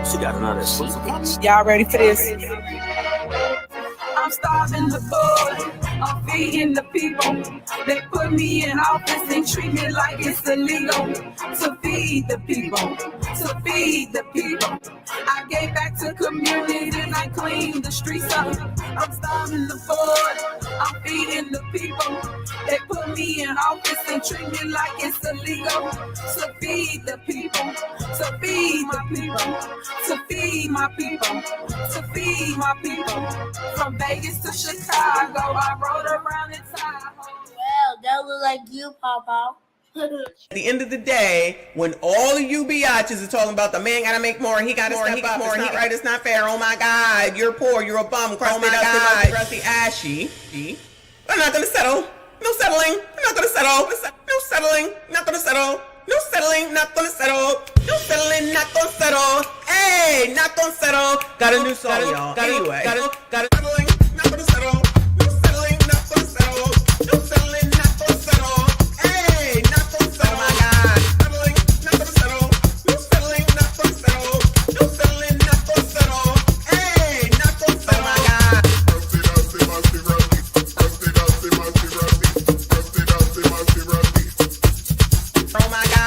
She got another exclusive. Y'all ready for this? I'm starving the poor, I'm feeding the people. They put me in office and treat me like it's illegal to feed the people, to feed the people. I gave back to communities and I cleaned the streets up. I'm starving the poor, I'm feeding the people. They put me in office and treat me like it's illegal to feed the people, to feed my people, to feed my people, to feed my people. From Vegas to Chicago, I rode around in Tahoe. Well, that look like you, Papa. At the end of the day, when all of you biatches are talking about the man gotta make more, he gotta step up, it's not right, it's not fair, oh my God, you're poor, you're a bum, crusty, crusty, ashy. We're not gonna settle. No settling. We're not gonna settle. No settling. Not gonna settle. No settling. Not gonna settle. No settling. Not gonna settle. Hey, not gonna settle. Got a new song, y'all. Anyway, got it. Settling. Not gonna settle. No settling. Not gonna settle. No settling. Not gonna settle. Hey, not gonna settle. Oh my God. Settling. Not gonna settle. No settling. Not gonna settle. No settling. Not gonna settle. Hey, not gonna settle. Oh my God. Oh my God.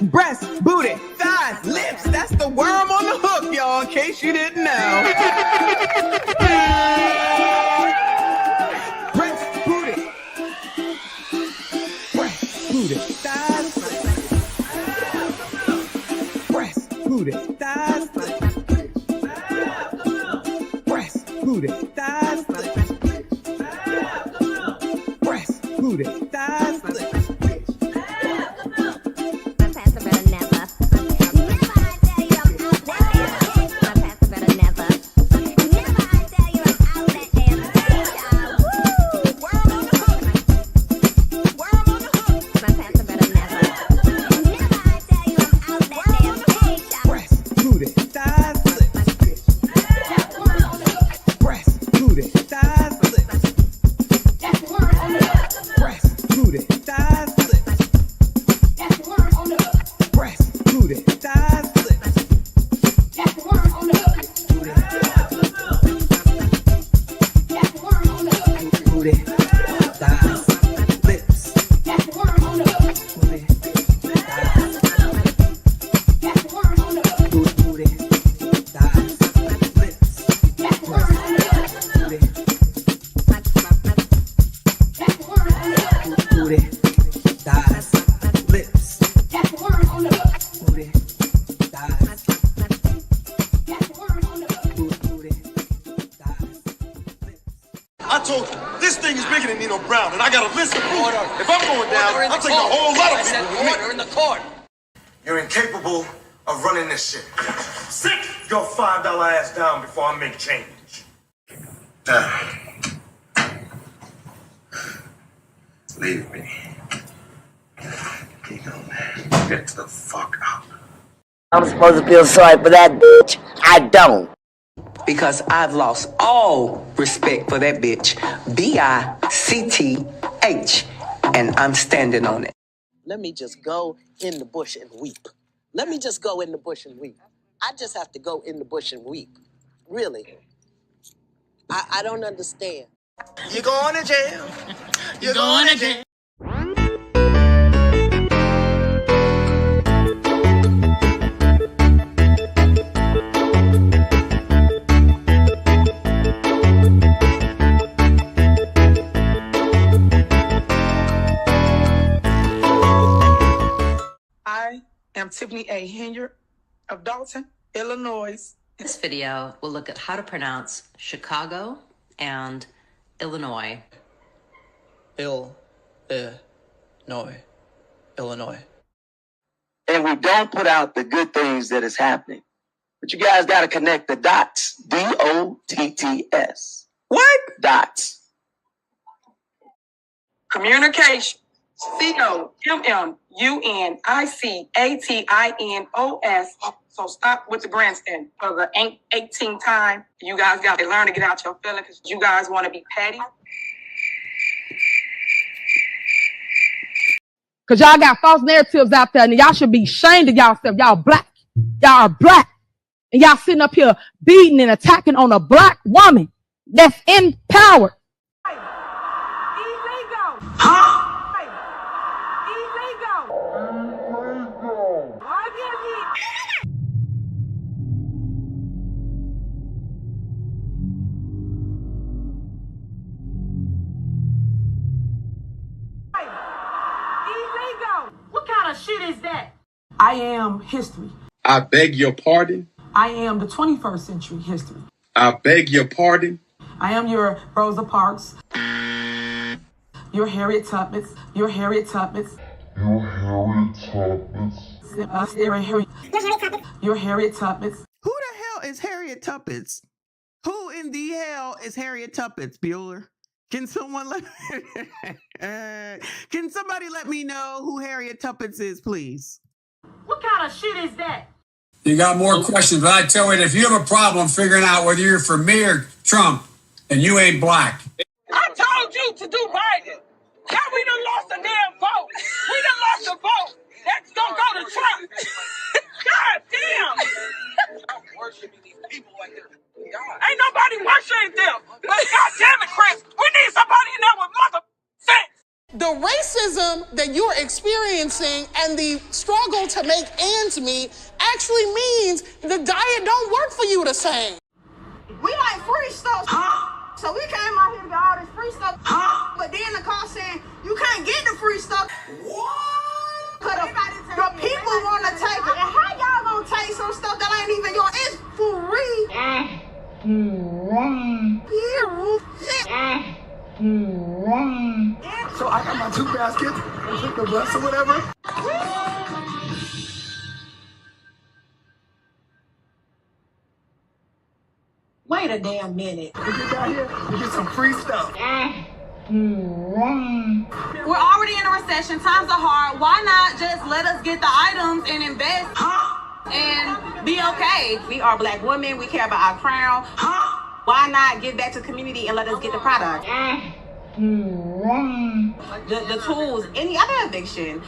Breast, booty, thighs, lips. That's the worm on the hook, y'all, in case you didn't know. Breast, booty. Breast, booty, thighs. Breast, booty, thighs. Breast, booty, thighs. Breast, booty, thighs. You're incapable of running this shit. Sit your $5 ass down before I make change. Leave me. You know, get the fuck out. I'm supposed to feel sorry for that bitch. I don't. because I've lost all respect for that bitch. B-I-C-T-H. And I'm standing on it. Let me just go in the bush and weep. Let me just go in the bush and weep. I just have to go in the bush and weep. Really. I don't understand. You're going to jail. You're going to jail. I am Tiffany A. Henyard of Dalton, Illinois. This video will look at how to pronounce Chicago and Illinois. Illinois. And we don't put out the good things that is happening. But you guys got to connect the dots. D-O-T-T-S. What? Dots. Communication. COMMUNICATINOS. So stop with the grandstand. For the 18th time, you guys got to learn to get out your feelings because you guys want to be petty. Because y'all got false narratives out there and y'all should be ashamed of y'allself. Y'all black. Y'all are black. And y'all sitting up here beating and attacking on a black woman that's in power. Illegal. Huh? Illegal. Why give me? Illegal. What kind of shit is that? I am history. I beg your pardon. I am the 21st century history. I beg your pardon. I am your Rosa Parks, your Harriet Tubmans, your Harriet Tubmans, your Harriet Tubmans. Who the hell is Harriet Tubmans? Who in the hell is Harriet Tubmans, Bueller? Can someone can somebody let me know who Harriet Tubmans is, please? What kind of shit is that? You got more questions, but I tell you, if you have a problem figuring out whether you're for me or Trump, and you ain't black. I told you to do Biden. Now we done lost a damn vote. We done lost a vote. That's gonna go to Trump. God damn. I'm worshiping these people like they're God. Ain't nobody worshiping them. But God damn it, Chris, we need somebody in there with mother sense. The racism that you're experiencing and the struggle to make ends meet actually means the diet don't work for you the same. We like free stuff. So we came out here to get all this free stuff. But then the car saying, you can't get the free stuff. What? Because the people want to take it. And how y'all going to take some stuff that ain't even yours? It's free. So I got my 2 baskets and took the bus or whatever. Wait a damn minute. We get down here, we get some free stuff. We're already in a recession. Times are hard. Why not just let us get the items and invest and be okay? We are black women. We care about our crown. Why not give back to the community and let us get the product? The tools, any other eviction.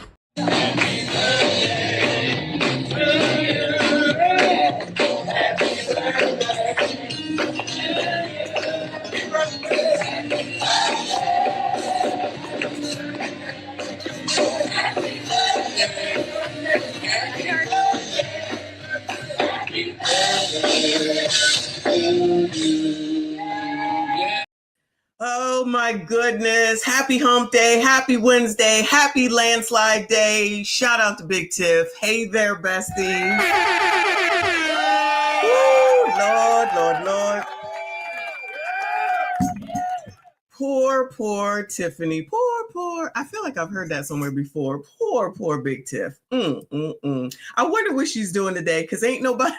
Oh my goodness. Happy hump day. Happy Wednesday. Happy landslide day. Shout out to Big Tiff. Hey there, bestie. Woo, Lord. Poor Tiffany. Poor. I feel like I've heard that somewhere before. Poor Big Tiff. I wonder what she's doing today, because ain't nobody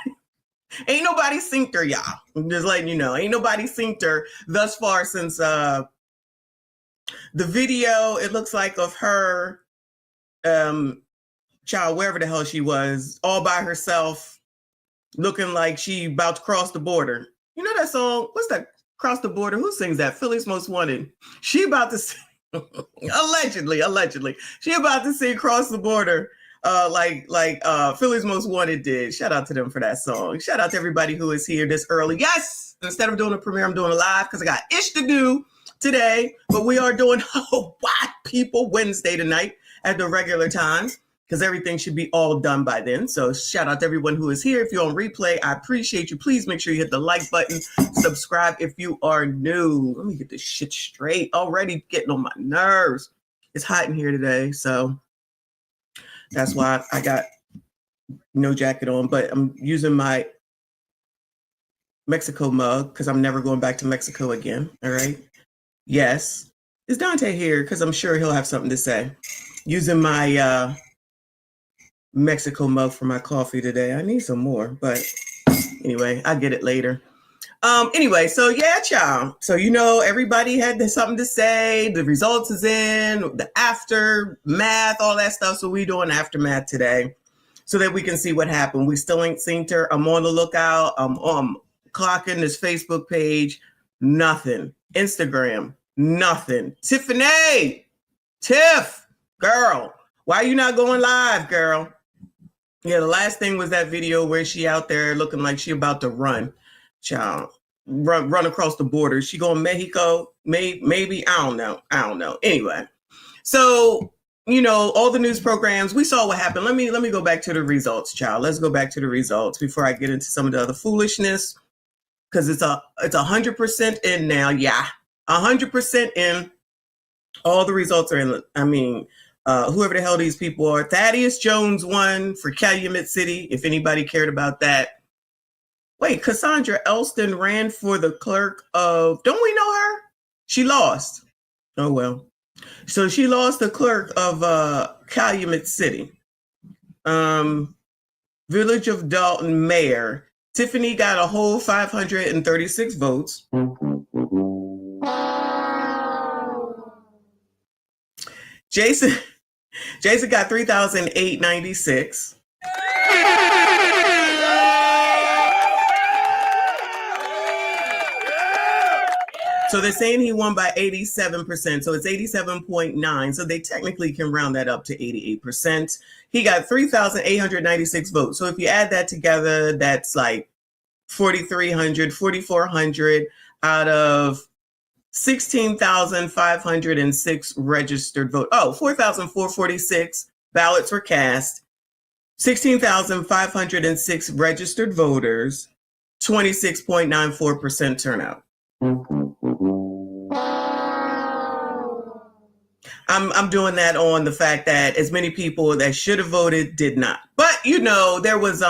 synced her, y'all. I'm just letting you know. Ain't nobody synced her thus far since the video, it looks like, of her child, wherever the hell she was, all by herself, looking like she about to cross the border. You know that song? What's that? Cross the Border. Who sings that? Philly's Most Wanted. She about to sing, allegedly. She about to sing Cross the Border. Like Philly's Most Wanted did. Shout out to them for that song. Shout out to everybody who is here this early. Yes, instead of doing a premiere, I'm doing a live because I got ish to do today. But we are doing White People Wednesday tonight at the regular times because everything should be all done by then. So shout out to everyone who is here. If you're on replay, I appreciate you. Please make sure you hit the like button. Subscribe if you are new. Let me get this shit straight. Already getting on my nerves. It's hot in here today, so that's why I got no jacket on, but I'm using my Mexico mug because I'm never going back to Mexico again. All right. Yes. Is Dante here? Because I'm sure he'll have something to say. Using my Mexico mug for my coffee today. I need some more, but anyway, I'll get it later. Anyway, so yeah, y'all. So, you know, everybody had something to say. The results is in, the aftermath, all that stuff. So we doing aftermath today so that we can see what happened. We still ain't seen her. I'm on the lookout. I'm clocking this Facebook page. Nothing. Instagram. Nothing. Tiffany. Tiff. Girl. Why are you not going live, girl? Yeah, the last thing was that video where she out there looking like she about to run. Child, run across the border. She going Mexico? Maybe. I don't know. Anyway, so, you know, all the news programs, we saw what happened. Let me go back to the results, child. Let's go back to the results before I get into some of the other foolishness, because it's 100% in now. Yeah, 100% in. All the results are in. I mean, whoever the hell these people are. Thaddeus Jones won for Calumet City, if anybody cared about that. Wait, Cassandra Elston ran for the clerk of, don't we know her? She lost. Oh, well. So she lost the clerk of Calumet City. Village of Dalton mayor. Tiffany got a whole 536 votes. Jason got 3,896. So they're saying he won by 87%. So it's 87.9. So they technically can round that up to 88%. He got 3,896 votes. So if you add that together, that's like 4,400 out of 16,506 registered votes. Oh, 4,446 ballots were cast. 16,506 registered voters. 26.94% turnout. I'm doing that on the fact that as many people that should have voted did not. But, you know, there was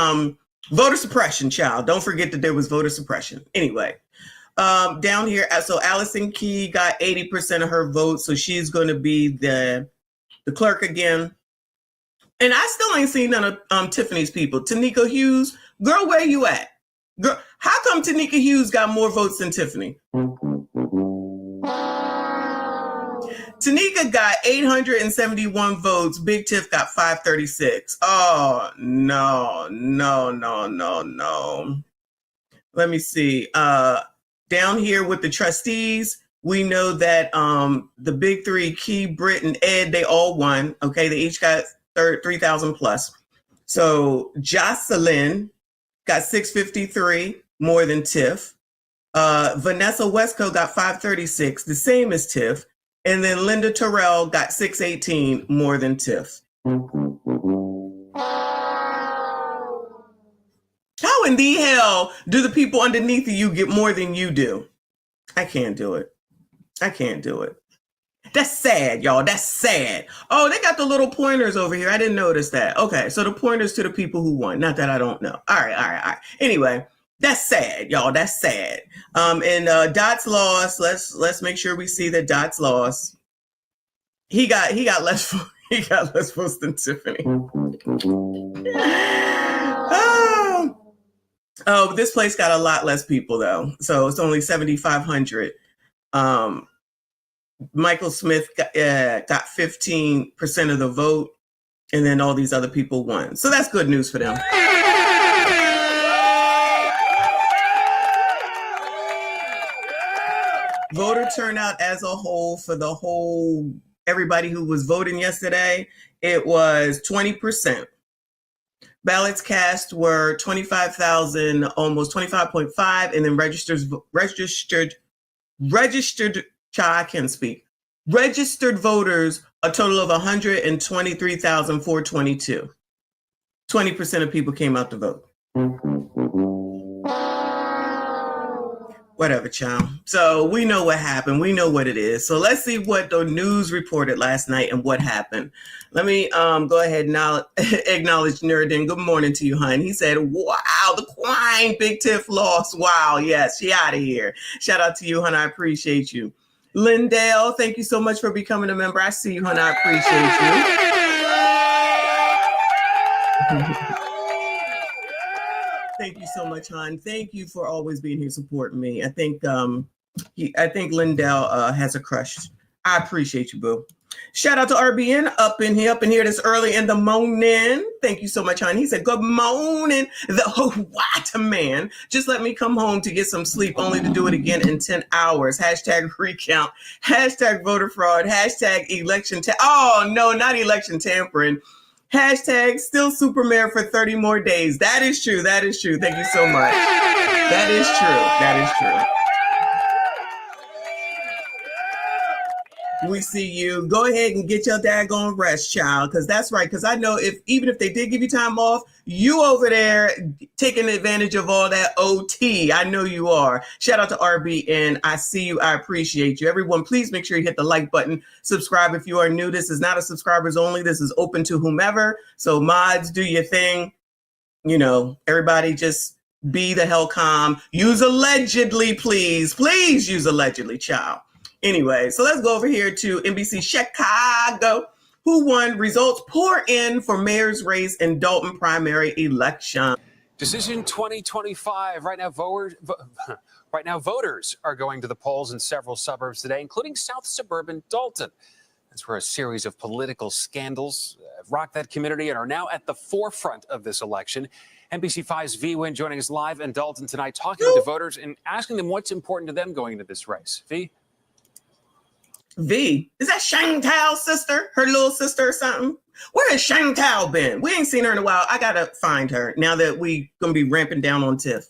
voter suppression, child. Don't forget that there was voter suppression. Anyway, down here, so Allison Key got 80% of her votes. So she's going to be the clerk again. And I still ain't seen none of Tiffany's people. Tanika Hughes, girl, where you at? Girl, how come Tanika Hughes got more votes than Tiffany? Tanika got 871 votes. Big Tiff got 536. Oh, no. Let me see. Down here with the trustees, we know that the big three, Key, Britt, and Ed, they all won. Okay, they each got 3,000 plus. So Jocelyn got 653, more than Tiff. Vanessa Westco got 536, the same as Tiff. And then Linda Terrell got 618, more than Tiff. How in the hell do the people underneath of you get more than you do? I can't do it. That's sad, y'all. That's sad. Oh, they got the little pointers over here. I didn't notice that. Okay, so the pointers to the people who won. Not that I don't know. All right. Anyway, that's sad, y'all. That's sad. And Dot's lost. Let's make sure we see that Dot's lost. He got less votes than Tiffany. Oh, this place got a lot less people though. So it's only 7,500. Michael Smith got 15% of the vote, and then all these other people won. So that's good news for them. Voter turnout as a whole for the whole, everybody who was voting yesterday, it was 20%. Ballots cast were 25,000, almost 25.5, and then registered, I can speak, registered voters, a total of 123,422. 20% of people came out to vote. Whatever, child. So we know what happened. We know what it is. So let's see what the news reported last night and what happened. Let me go ahead and now acknowledge Nuruddin. Good morning to you, hon. He said, wow, the Quine Big Tiff lost. Wow, yes, she out of here. Shout out to you, hon. I appreciate you. Lindell, thank you so much for becoming a member. I see you, hon. I appreciate you. Thank you so much, hon. Thank you for always being here supporting me. I think Lindell has a crush. I appreciate you, boo. Shout out to RBN up in here this early in the morning. Thank you so much, hon. He said, good morning, the white man. Just let me come home to get some sleep, only to do it again in 10 hours. Hashtag recount, hashtag voter fraud, hashtag election. Oh, no, not election tampering. Hashtag still super mayor for 30 more days. That is true. That is true. Thank you so much. That is true. That is true. We see you. Go ahead and get your daggone rest, child, because that's right. Because I know even if they did give you time off, you over there taking advantage of all that OT. I know you are. Shout out to RB, and I see you. I appreciate you. Everyone, please make sure you hit the like button. Subscribe if you are new. This is not a subscribers only. This is open to whomever. So mods, do your thing. You know, everybody just be the hell calm. Use allegedly, please. Please use allegedly, child. Anyway, so let's go over here to NBC Chicago. Who won? Results pour in for mayor's race in Dalton primary election. Decision 2025. Right now, voters are going to the polls in several suburbs today, including South Suburban Dalton. That's where a series of political scandals have rocked that community and are now at the forefront of this election. NBC5's V Win joining us live in Dalton tonight, talking with the voters and asking them what's important to them going into this race. V, is that Chantal's sister? Her little sister or something? Where has Chantal been? We ain't seen her in a while. I gotta find her now that we gonna be ramping down on Tiff.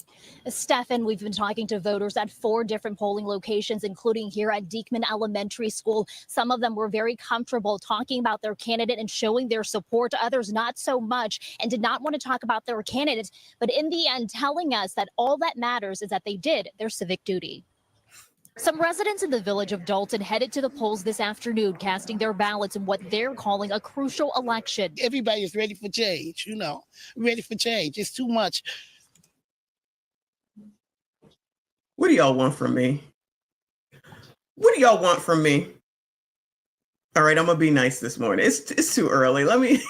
Stefan, we've been talking to voters at 4 different polling locations, including here at Diekman Elementary School. Some of them were very comfortable talking about their candidate and showing their support. Others not so much and did not want to talk about their candidates, but in the end telling us that all that matters is that they did their civic duty. Some residents in the village of Dalton headed to the polls this afternoon, casting their ballots in what they're calling a crucial election. Everybody is ready for change, ready for change. It's too much. What do y'all want from me? What do y'all want from me? All right, I'm gonna be nice this morning. It's too early. Let me.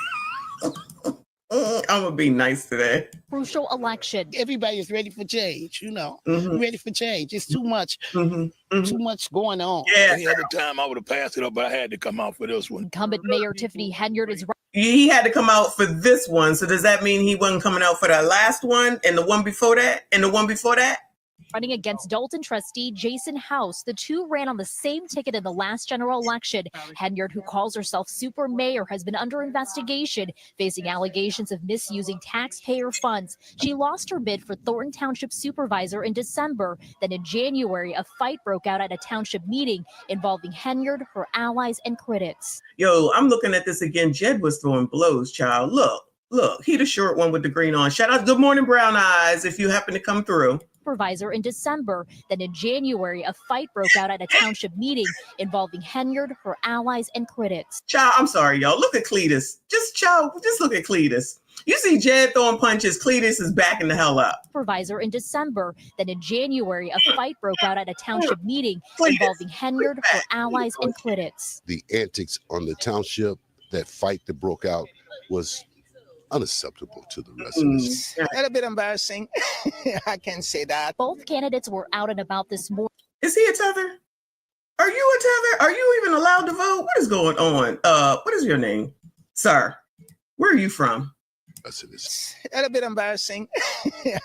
I'm gonna be nice today. Crucial election. Everybody is ready for change, ready for change. It's too much, too much going on. Yeah. Any other time I would have passed it up, but I had to come out for this one. Incumbent Mayor Tiffany Henyard is. He had to come out for this one. So does that mean he wasn't coming out for the last one and the one before that and the one before that? Running against Dalton trustee Jason House. The two ran on the same ticket in the last general election. Henyard, who calls herself super mayor, has been under investigation, facing allegations of misusing taxpayer funds. She lost her bid for Thornton Township supervisor in December. Then in January, a fight broke out at a township meeting involving Henyard, her allies, and critics. Yo, I'm looking at this again. Jed was throwing blows, child. Look, he the short one with the green on. Shout out, good morning, brown eyes, if you happen to come through. Supervisor in December. Then in January, a fight broke out at a township meeting involving Henyard, her allies, and critics. Child, I'm sorry, y'all. Look at Cletus. Just look at Cletus. You see Jed throwing punches. Cletus is backing the hell up. Supervisor in December. Then in January, a fight broke out at a township meeting involving Henyard, her allies, and critics. The antics on the township, that fight that broke out, was unacceptable to the residents. A little bit embarrassing. I can say that. Both candidates were out and about this morning. Is he a tether? Are you a tether? Are you even allowed to vote? What is going on? What is your name, sir? Where are you from? A little bit embarrassing.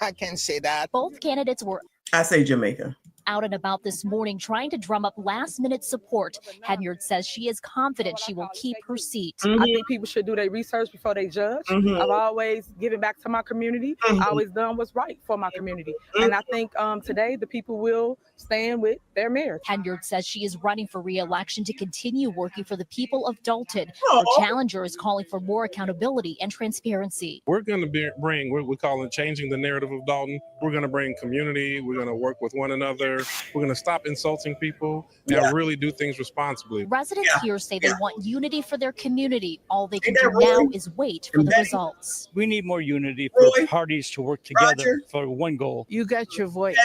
I can say that. Both candidates were. I say Jamaica. out and about this morning trying to drum up last-minute support. Henyard says she is confident she will keep her seat. I think people should do their research before they judge. I've always given back to my community. I always done what's right for my community. And I think today the people will stand with their mayor. Henyard says she is running for re-election to continue working for the people of Dalton. Her challenger is calling for more accountability and transparency. We're going to bring what we call it changing the narrative of Dalton. We're going to bring community. We're going to work with one another. We're going to stop insulting people and really do things responsibly. Residents here say they want unity for their community. All they can do now is wait for the results. We need more unity for parties to work together for one goal. You got your voice.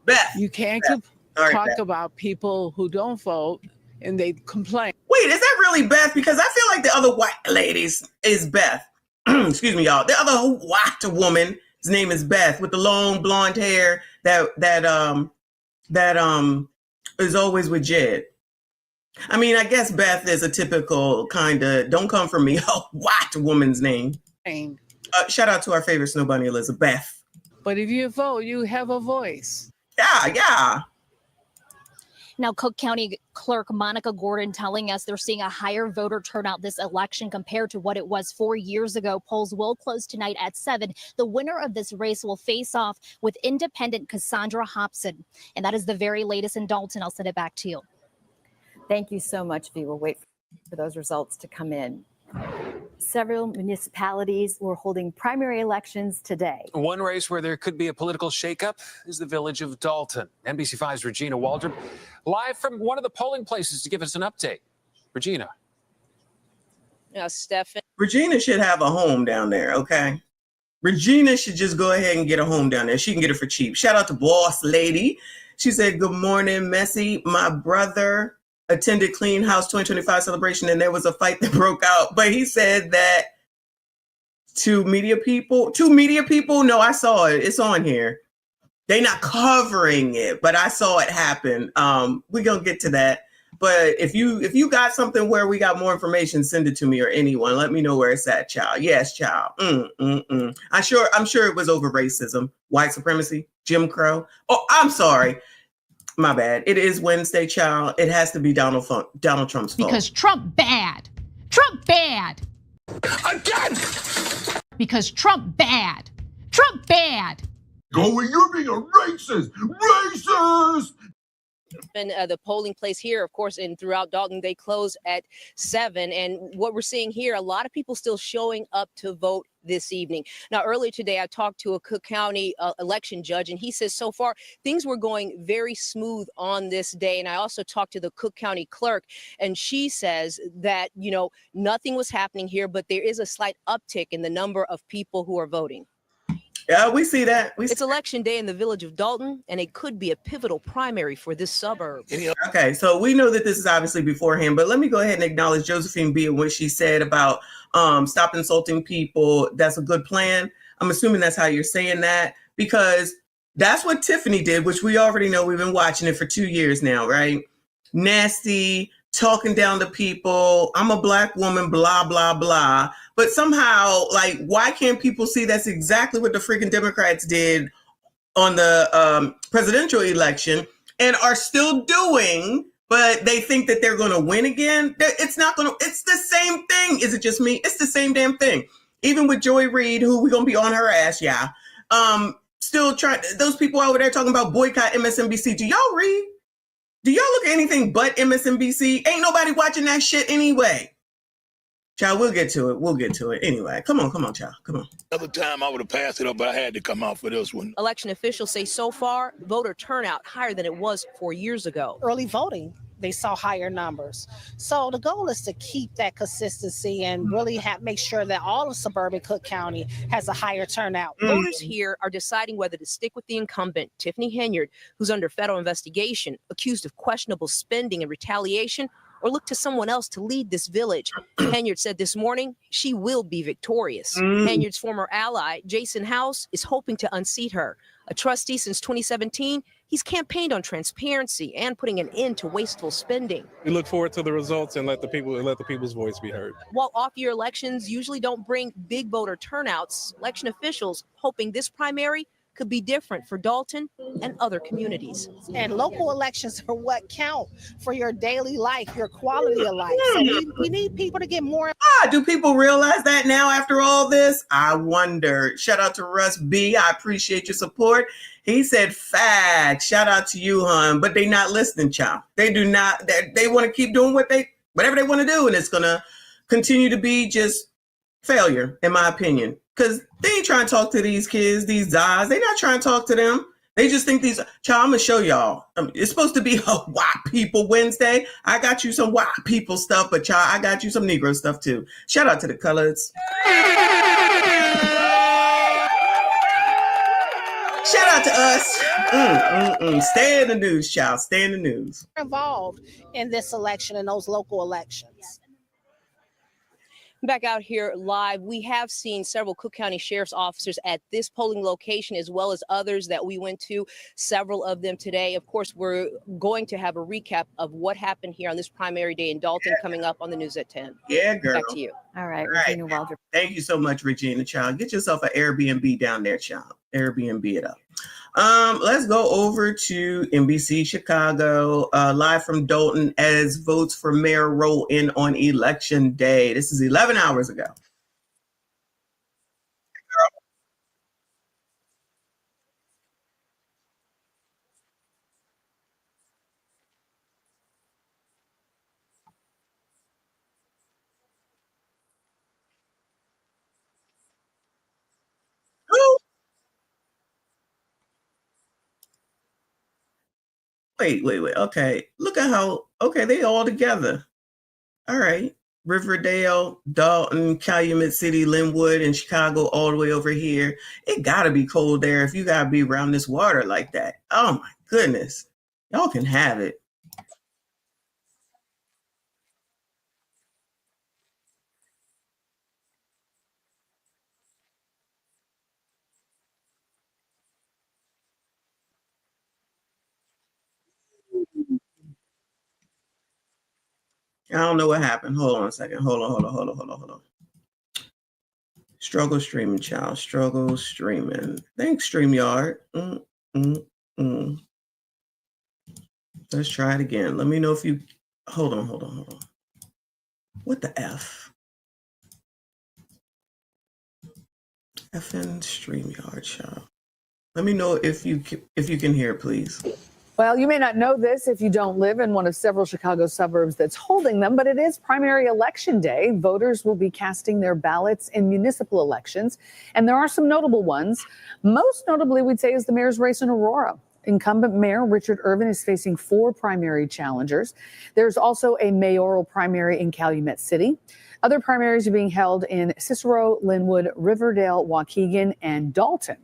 Beth. You can't talk about people who don't vote and they complain. Wait, is that really Beth? Because I feel like the other white ladies is Beth. Excuse me, y'all. The other white woman, his name is Beth, with the long blonde hair that is always with Jed. I mean, I guess Beth is a typical kind of don't come for me, white woman's name. Shout out to our favorite snow bunny, Elizabeth. But if you vote, you have a voice. Yeah. Now, Cook County Clerk Monica Gordon telling us they're seeing a higher voter turnout this election compared to what it was 4 years ago. Polls will close tonight at 7. The winner of this race will face off with independent Cassandra Hobson. And that is the very latest in Dalton. I'll send it back to you. Thank you so much, V. We'll wait for those results to come in. Several municipalities were holding primary elections today. One race where there could be a political shakeup is the village of Dalton. NBC5's Regina Waldrop live from one of the polling places to give us an update. Regina. Stephan. Regina should have a home down there, okay? Regina should just go ahead and get a home down there. She can get it for cheap. Shout out to Boss Lady. She said, good morning, Messy. My brother attended Clean House 2025 celebration and there was a fight that broke out. But he said that two media people, no, I saw it. It's on here. They not covering it, but I saw it happen. We're going to get to that. But if you got something where we got more information, send it to me or anyone. Let me know where it's at, child. Yes, child. I'm sure it was over racism, white supremacy, Jim Crow. Oh, I'm sorry. My bad. It is Wednesday, child. It has to be Donald Trump's fault. Because Trump bad. Trump bad. Again! Because Trump bad. Trump bad. Going, you're being a racist! Racist! And the polling place here, of course, and throughout Dalton, they close at 7. And what we're seeing here, a lot of people still showing up to vote this evening. Now, earlier today, I talked to a Cook County election judge, and he says so far things were going very smooth on this day. And I also talked to the Cook County clerk, and she says that, nothing was happening here, but there is a slight uptick in the number of people who are voting. Yeah, we see that. It's election day in the village of Dalton, and it could be a pivotal primary for this suburb. Okay, so we know that this is obviously beforehand, but let me go ahead and acknowledge Josephine B. and what she said about stop insulting people. That's a good plan. I'm assuming that's how you're saying that, because that's what Tiffany did, which we already know. We've been watching it for 2 years now, right? Nasty, talking down to people. I'm a black woman, blah, blah, blah. But somehow, why can't people see that's exactly what the freaking Democrats did on the presidential election and are still doing, but they think that they're going to win again? It's not going to, it's the same thing. Is it just me? It's the same damn thing. Even with Joy Reid, who we're going to be on her ass, yeah. Still trying, those people over there talking about boycott MSNBC. Do y'all read? Do y'all look at anything but MSNBC? Ain't nobody watching that shit anyway. Child, we'll get to it. Anyway, come on, child. Come on. Another time I would have passed it up, but I had to come out for this one. Election officials say so far, voter turnout higher than it was 4 years ago. Early voting, they saw higher numbers. So the goal is to keep that consistency and really make sure that all of suburban Cook County has a higher turnout. Voters here are deciding whether to stick with the incumbent, Tiffany Henyard, who's under federal investigation, accused of questionable spending and retaliation, or look to someone else to lead this village. Henyard said this morning she will be victorious. Henyard's former ally, Jason House, is hoping to unseat her. A trustee since 2017, he's campaigned on transparency and putting an end to wasteful spending. We look forward to the results and let the people's voice be heard. While off-year elections usually don't bring big voter turnouts, election officials hoping this primary could be different for Dalton and other communities. And local elections are what count for your daily life, your quality of life. So we need people to get more. Do people realize that now after all this? I wonder. Shout out to Russ B. I appreciate your support. He said facts. Shout out to you, hon. But they not listening, child. They do not. They want to keep doing whatever they want to do. And it's going to continue to be just failure, in my opinion. Because they ain't trying to talk to these kids, these guys. They not trying to talk to them. They just think child, I'm going to show y'all. It's supposed to be a white people Wednesday. I got you some white people stuff, but child, I got you some Negro stuff too. Shout out to the colors. Shout out to us. Stay in the news, child. Stay in the news. Involved in this election and those local elections. Back out here live, we have seen several Cook County Sheriff's officers at this polling location, as well as others that we went to, several of them today. Of course, we're going to have a recap of what happened here on this primary day in Dalton coming up on the news at 10. Yeah, girl. Back to you. All right, Regina Waldrop. Thank you so much, Regina, child. Get yourself an Airbnb down there, child. Airbnb it up. Let's go over to NBC Chicago, live from Dalton as votes for mayor roll in on election day. This is 11 hours ago. Wait. Okay. Look at how, they all together. All right. Riverdale, Dalton, Calumet City, Linwood, and Chicago all the way over here. It gotta be cold there if you gotta be around this water like that. Oh my goodness. Y'all can have it. I don't know what happened. Hold on a second. Hold on. Struggle streaming, child. Struggle streaming. Thanks, StreamYard. Let's try it again. Let me know if you... Hold on. What the F? Effing StreamYard, child. Let me know if you can hear, please. Well, you may not know this if you don't live in one of several Chicago suburbs that's holding them, but it is primary election day. Voters will be casting their ballots in municipal elections, and there are some notable ones. Most notably, we'd say, is the mayor's race in Aurora. Incumbent Mayor Richard Irvin is facing 4 primary challengers. There's also a mayoral primary in Calumet City. Other primaries are being held in Cicero, Linwood, Riverdale, Waukegan, and Dalton.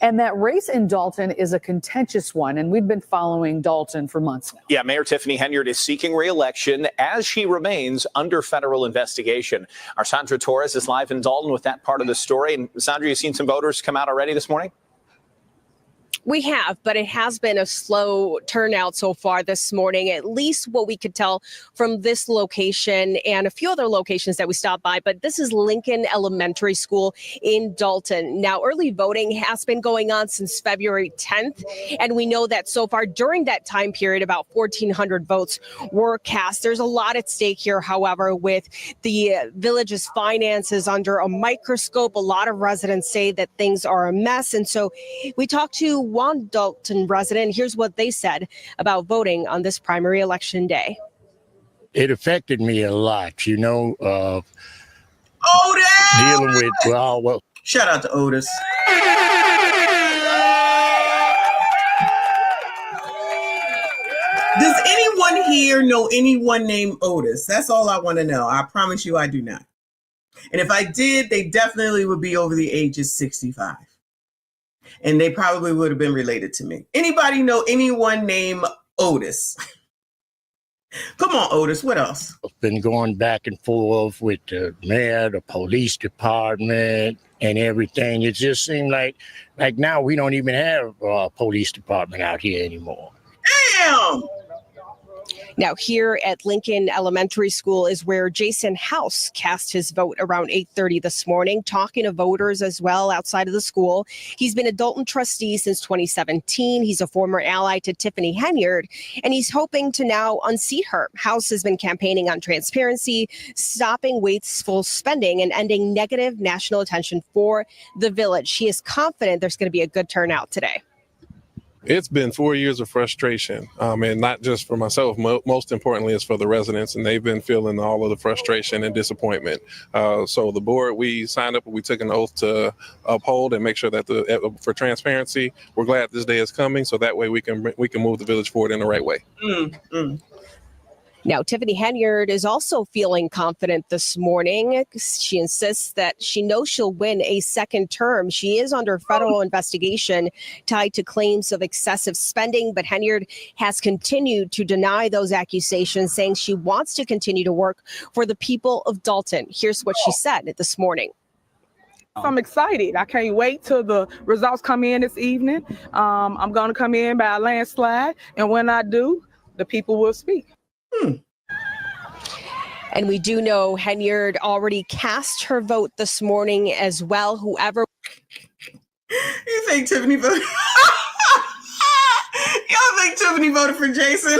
And that race in Dalton is a contentious one, and we've been following Dalton for months now. Yeah, Mayor Tiffany Henyard is seeking re-election as she remains under federal investigation. Our Sandra Torres is live in Dalton with that part of the story. And Sandra, you've seen some voters come out already this morning? We have, but it has been a slow turnout so far this morning, at least what we could tell from this location and a few other locations that we stopped by. But this is Lincoln Elementary School in Dalton. Now, early voting has been going on since February 10th, and we know that so far during that time period, about 1,400 votes were cast. There's a lot at stake here, however, with the village's finances under a microscope. A lot of residents say that things are a mess. And so we talked to one Dalton resident. Here's what they said about voting on this primary election day. It affected me a lot, you know, Otis! Dealing with, well. Shout out to Otis. Does anyone here know anyone named Otis? That's all I want to know. I promise you I do not. And if I did, they definitely would be over the age of 65. And they probably would have been related to me. Anybody know anyone named Otis? Come on, Otis. What else? I've been going back and forth with the mayor, the police department, and everything. It just seemed like now we don't even have a police department out here anymore. Damn! Now, here at Lincoln Elementary School is where Jason House cast his vote around 8:30 this morning, talking to voters as well outside of the school. He's been a Dalton trustee since 2017. He's a former ally to Tiffany Henyard, and he's hoping to now unseat her. House has been campaigning on transparency, stopping wasteful spending, and ending negative national attention for the village. He is confident there's going to be a good turnout today. It's been 4 years of frustration, and not just for myself. Most importantly, it's for the residents, and they've been feeling all of the frustration and disappointment. So the board, we signed up, we took an oath to uphold and make sure that for transparency, we're glad this day is coming, so that way we can move the village forward in the right way. Now, Tiffany Henyard is also feeling confident this morning. She insists that she knows she'll win a second term. She is under federal investigation tied to claims of excessive spending, but Henyard has continued to deny those accusations, saying she wants to continue to work for the people of Dalton. Here's what she said this morning. I'm excited. I can't wait till the results come in this evening. I'm going to come in by a landslide, and when I do, the people will speak. And we do know Henyard already cast her vote this morning as well. Whoever. You think Tiffany voted? Y'all think Tiffany voted for Jason?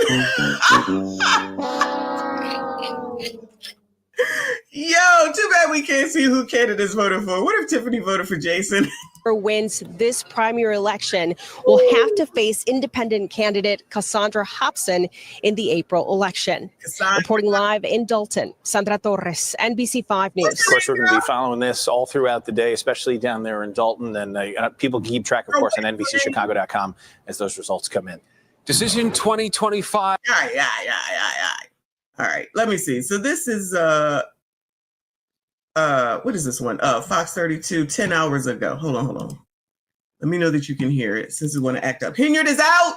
Yo, too bad we can't see who candidates voted for. What if Tiffany voted for Jason? Wins this primary election will have to face independent candidate Cassandra Hobson in the April election. Reporting live in Dalton, Sandra Torres, NBC5 News. Of course, we're going to be following this all throughout the day, especially down there in Dalton. And people keep track, of course, on NBCChicago.com as those results come in. Decision 2025. All right, let me see. So this is what is this one? Fox 32, 10 hours ago. Hold on. Let me know that you can hear it since we want to act up. Henyard is out.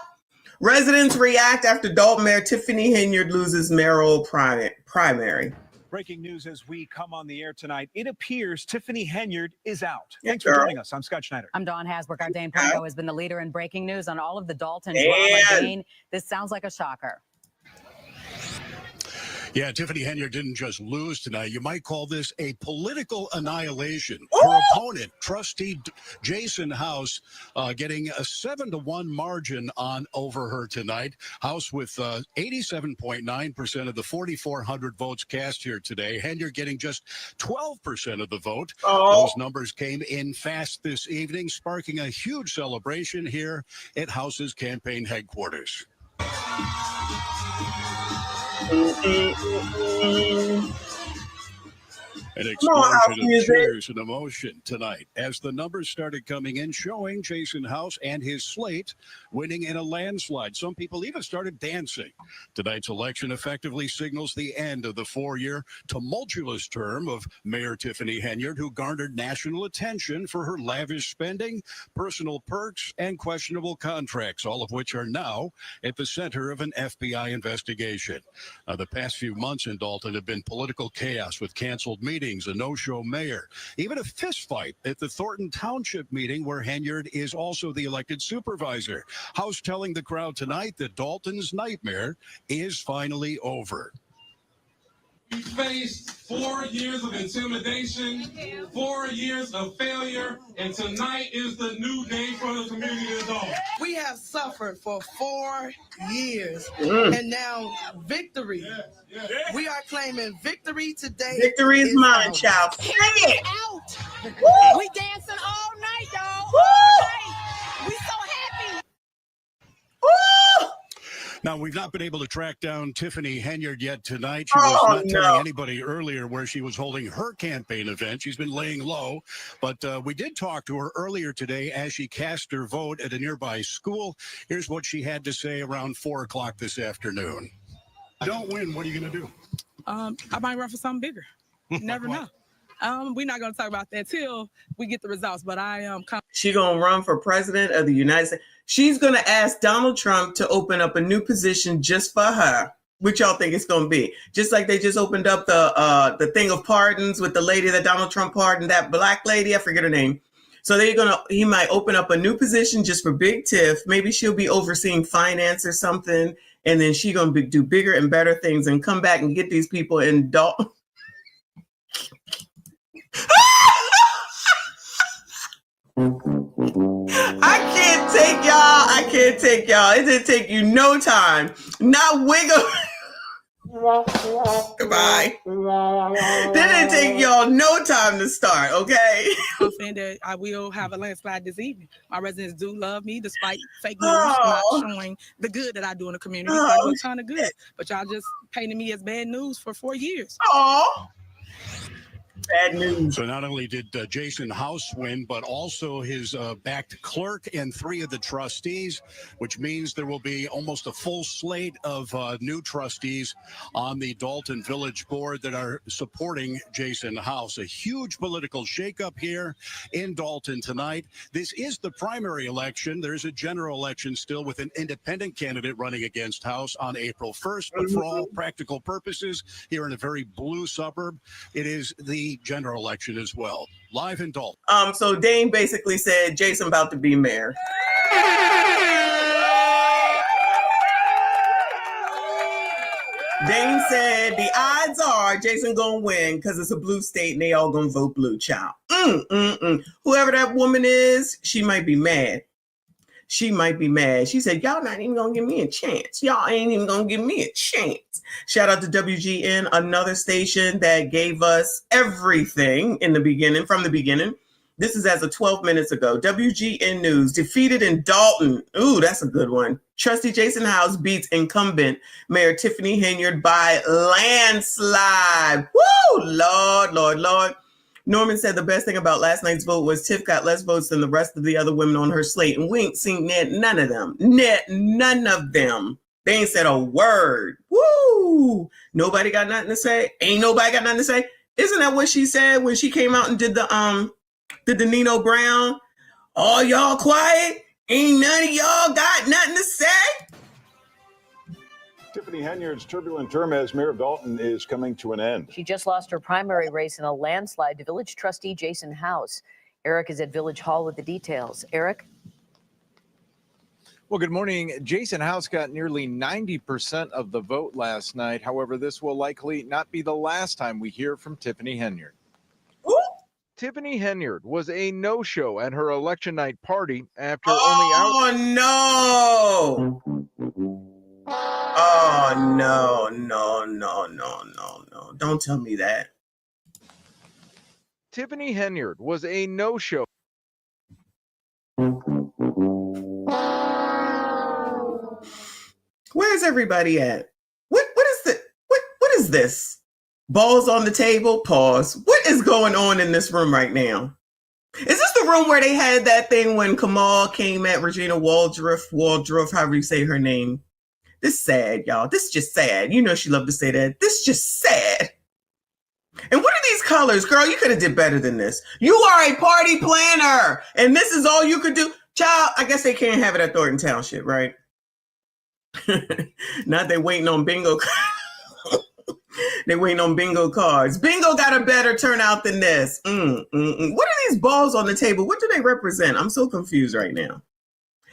Residents react after Dalton Mayor Tiffany Henyard loses mayoral primary. Breaking news as we come on the air tonight. It appears Tiffany Henyard is out. Yeah, Thanks for joining us. I'm Scott Schneider. I'm Dawn Hasbrook. Our Dane Pongo has been the leader in breaking news on all of the Dalton drama. Dane, this sounds like a shocker. Yeah, Tiffany Henyard didn't just lose tonight. You might call this a political annihilation. Her opponent, trustee Jason House, getting a 7-1 margin over her tonight. House with 87.9% of the 4,400 votes cast here today. Henyard getting just 12% of the vote. Those numbers came in fast this evening, sparking a huge celebration here at House's campaign headquarters. An explosion of cheers and emotion tonight as the numbers started coming in, showing Jason House and his slate winning in a landslide. Some people even started dancing. Tonight's election effectively signals the end of the 4-year tumultuous term of Mayor Tiffany Henyard, who garnered national attention for her lavish spending, personal perks, and questionable contracts, all of which are now at the center of an FBI investigation. The past few months in Dalton have been political chaos with canceled meetings, a no-show mayor, even a fistfight at the Thornton Township meeting where Henyard is also the elected supervisor. House telling the crowd tonight that Dalton's nightmare is finally over. We faced 4 years of intimidation, 4 years of failure, and tonight is the new day for the community of Dalton. We have suffered for 4 years, and now victory. We are claiming victory today. Victory is mine, child. Sing it! Out. We dancing all night, y'all. All night. We so happy. Now, we've not been able to track down Tiffany Henyard yet tonight. She was not telling anybody earlier where she was holding her campaign event. She's been laying low, but we did talk to her earlier today as she cast her vote at a nearby school. Here's what she had to say around 4 o'clock this afternoon. Don't win, what are you going to do? I might run for something bigger. You never know. We're not going to talk about that till we get the results, but I am She's going to run for president of the United States. She's going to ask Donald Trump to open up a new position just for her. Which y'all think it's going to be? Just like they just opened up the thing of pardons with the lady that Donald Trump pardoned, that black lady, I forget her name. So he might open up a new position just for Big Tiff. Maybe she'll be overseeing finance or something. and then she gonna do bigger and better things and come back and get these people in Dalton. I can't take y'all. It didn't take you no time. Not wiggle. Goodbye. Didn't take y'all no time to start, okay? Confident that I will have a landslide this evening. My residents do love me despite fake news not showing the good that I do in the community. I do a ton of good, but y'all just painted me as bad news for 4 years. Oh. Bad news. So not only did Jason House win, but also his backed clerk and 3 of the trustees, which means there will be almost a full slate of new trustees on the Dalton Village Board that are supporting Jason House. A huge political shakeup here in Dalton tonight. This is the primary election. There's a general election still with an independent candidate running against House on April 1st. But for all practical purposes, here in a very blue suburb, it is the general election as well. Live in Dalton. So Dane basically said Jason about to be mayor. Dane said the odds are Jason gonna win because it's a blue state and they all gonna vote blue, child. Whoever that woman is, she might be mad. She might be mad. She said, y'all not even gonna give me a chance. Y'all ain't even gonna give me a chance. Shout out to WGN, another station that gave us everything in the beginning, from the beginning. This is as of 12 minutes ago. WGN News, defeated in Dalton. Ooh, that's a good one. Trustee Jason House beats incumbent Mayor Tiffany Henyard by landslide. Woo! Lord, Lord, Lord. Norman said the best thing about last night's vote was Tiff got less votes than the rest of the other women on her slate. And we ain't seen none of them. None of them. They ain't said a word. Woo! Nobody got nothing to say. Ain't nobody got nothing to say. Isn't that what she said when she came out and did the Nino Brown? All y'all quiet? Ain't none of y'all got nothing to say? Tiffany Henyard's turbulent term as mayor of Dalton is coming to an end. She just lost her primary race in a landslide to village trustee Jason House. Eric is at Village Hall with the details. Eric? Well, good morning. Jason House got nearly 90% of the vote last night. However, this will likely not be the last time we hear from Tiffany Henyard. Ooh. Tiffany Henyard was a no-show at her election night party after Oh, no. Don't tell me that. Tiffany Henyard was a no-show. Where's everybody at? What is this? Balls on the table? Pause. What is going on in this room right now? Is this the room where they had that thing when Kamal came at Regina Waldruff, however you say her name? This sad, y'all. This is just sad. You know she loved to say that. This is just sad. And what are these colors? Girl, you could have did better than this. You are a party planner, and this is all you could do. Child, I guess they can't have it at Thornton Township, right? Not they waiting on bingo. They waiting on bingo cards. Bingo got a better turnout than this. What are these balls on the table? What do they represent? I'm so confused right now.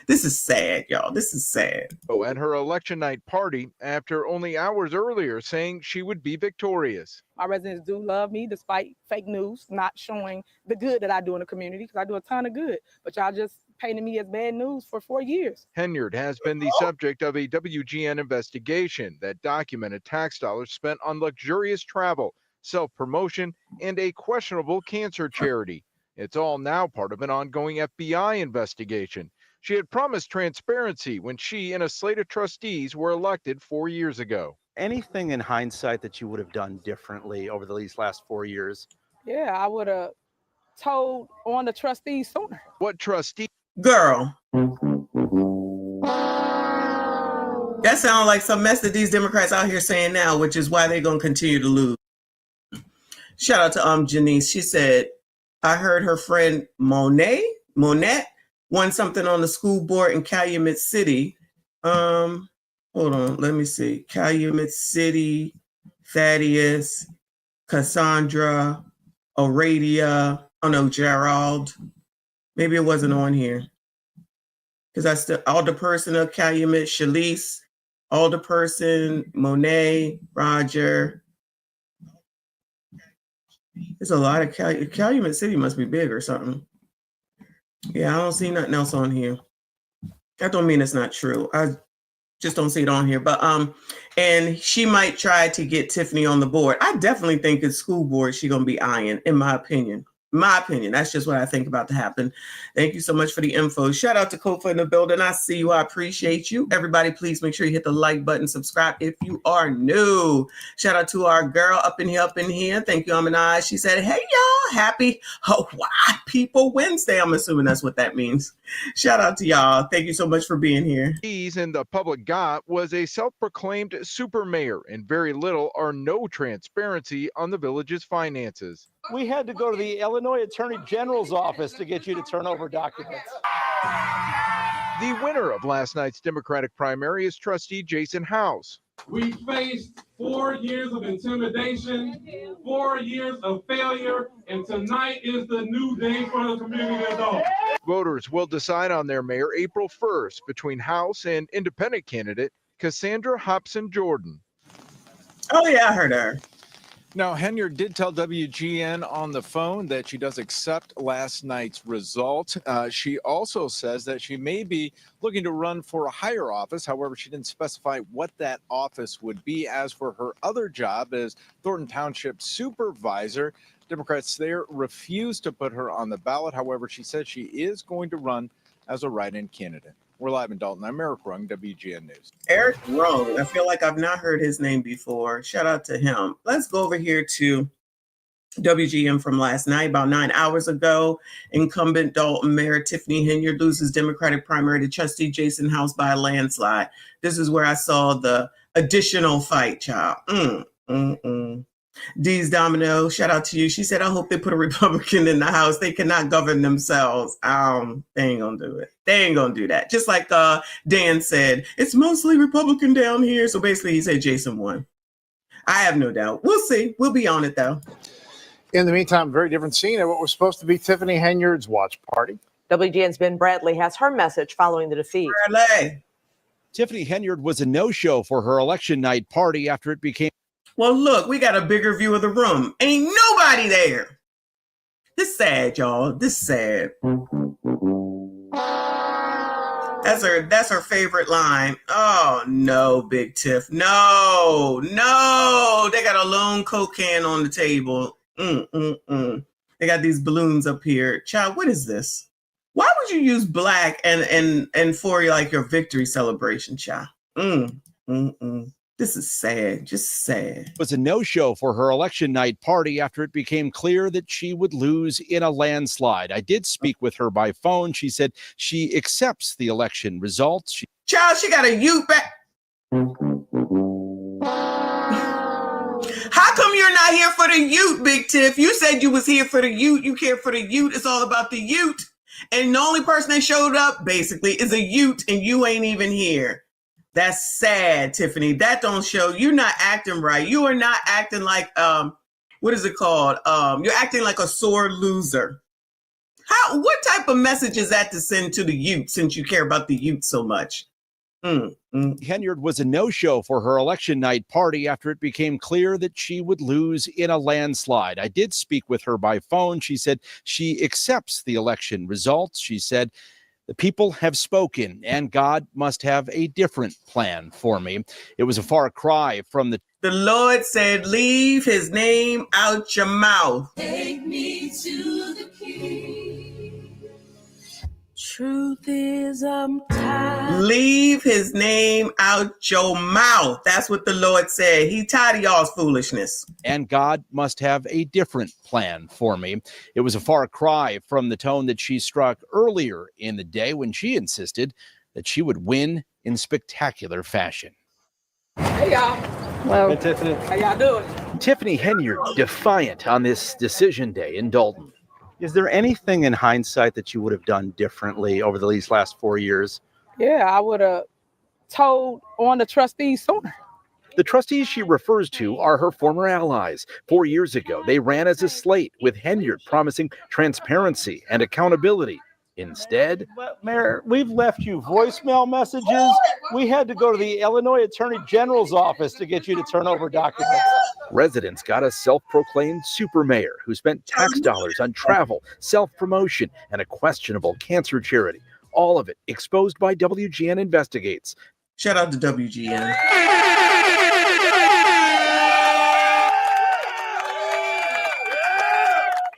This is sad, y'all. This is sad. At her election night party after only hours earlier saying she would be victorious. My residents do love me despite fake news not showing the good that I do in the community, because I do a ton of good. But y'all just painted me as bad news for 4 years. Henyard has been the subject of a WGN investigation that documented tax dollars spent on luxurious travel, self-promotion, and a questionable cancer charity. It's all now part of an ongoing FBI investigation. She had promised transparency when she and a slate of trustees were elected 4 years ago. Anything in hindsight that you would have done differently over these last 4 years? Yeah, I would have told on the trustees sooner. What trustee? Girl. That sounds like some mess that these Democrats out here saying now, which is why they're going to continue to lose. Shout out to Janice. She said, I heard her friend Monette won something on the school board in Calumet City. Hold on, let me see. Calumet City, Thaddeus, Cassandra, Oradia, Gerald. Maybe it wasn't on here. Because I still, Alderperson of Calumet, Shalise, Alderperson, Monet, Roger. There's a lot of Calumet City must be big or something. Yeah, I don't see nothing else on here. That don't mean it's not true. I just don't see it on here. But and she might try to get Tiffany on the board. I definitely think it's school board she's gonna be eyeing, in my opinion. That's just what I think about to happen. Thank you so much for the info. Shout out to Kofa in the building. I see you. I appreciate you. Everybody, please make sure you hit the like button, subscribe if you are new. Shout out to our girl up in here. Thank you, Amanai. She said, hey, y'all, happy White People Wednesday. I'm assuming that's what that means. Shout out to y'all. Thank you so much for being here. And the public got was a self-proclaimed super mayor and very little or no transparency on the village's finances. We had to go to the Illinois Attorney General's office to get you to turn over documents. The winner of last night's Democratic primary is trustee Jason House. We faced 4 years of intimidation, 4 years of failure, and tonight is the new day for the community adult. Voters will decide on their mayor April 1st between House and independent candidate Cassandra Hobson Jordan. Oh, yeah, I heard her. Now, Henyard did tell WGN on the phone that she does accept last night's result. She also says that she may be looking to run for a higher office. However, she didn't specify what that office would be. As for her other job as Thornton Township supervisor, Democrats there refused to put her on the ballot. However, she says she is going to run as a write-in candidate. We're live in Dalton. I'm Eric Rung, WGN News. Eric Rung. I feel like I've not heard his name before. Shout out to him. Let's go over here to WGN from last night, about 9 hours ago. Incumbent Dalton Mayor Tiffany Henyard loses Democratic primary to trustee Jason House by a landslide. This is where I saw the additional fight, child. Dee's Domino, shout out to you. She said, I hope they put a Republican in the House. They cannot govern themselves. They ain't gonna do it. They ain't gonna do that. Just like Dan said, it's mostly Republican down here. So basically he said Jason won. I have no doubt. We'll see. We'll be on it though. In the meantime, very different scene of what was supposed to be Tiffany Henyard's watch party. WGN's Ben Bradley has her message following the defeat. Bradley. Tiffany Henyard was a no-show for her election night party after it became. Well, look, we got a bigger view of the room. Ain't nobody there. This sad, y'all. This sad. That's her favorite line. Oh, no, Big Tiff. No. They got a lone Coke can on the table. They got these balloons up here. Child, what is this? Why would you use black and for like your victory celebration, child? This is sad, just sad. Was a no-show for her election night party after it became clear that she would lose in a landslide. I did speak with her by phone. She said she accepts the election results. Child, she got a ute back. How come you're not here for the ute, Big Tiff? You said you was here for the ute. You care for the ute. It's all about the ute. And the only person that showed up, basically, is a ute, and you ain't even here. That's sad, Tiffany. That don't show. You're not acting right. You are not acting like, what is it called? You're acting like a sore loser. What type of message is that to send to the ute, since you care about the ute so much? Henyard was a no-show for her election night party after it became clear that she would lose in a landslide. I did speak with her by phone. She said she accepts the election results. She said, the people have spoken, and God must have a different plan for me. It was a far cry from the Lord said, leave his name out your mouth. Take me to the King. Truth is, I'm tired. Leave his name out your mouth. That's what the Lord said. He tired of y'all's foolishness. And God must have a different plan for me. It was a far cry from the tone that she struck earlier in the day when she insisted that she would win in spectacular fashion. Hey, y'all. Hello. Hey, Tiffany. How y'all doing? Tiffany Henyard defiant on this decision day in Dalton. Is there anything in hindsight that you would have done differently over these last 4 years? Yeah, I would have told on the trustees sooner. The trustees she refers to are her former allies. 4 years ago, they ran as a slate with Henyard promising transparency and accountability. Instead, But Mayor, we've left you voicemail messages. We had to go to the Illinois Attorney General's office to get you to turn over documents. residents got a self-proclaimed super mayor who spent tax dollars on travel, self-promotion, and a questionable cancer charity. All of it exposed by WGN Investigates. Shout out to WGN.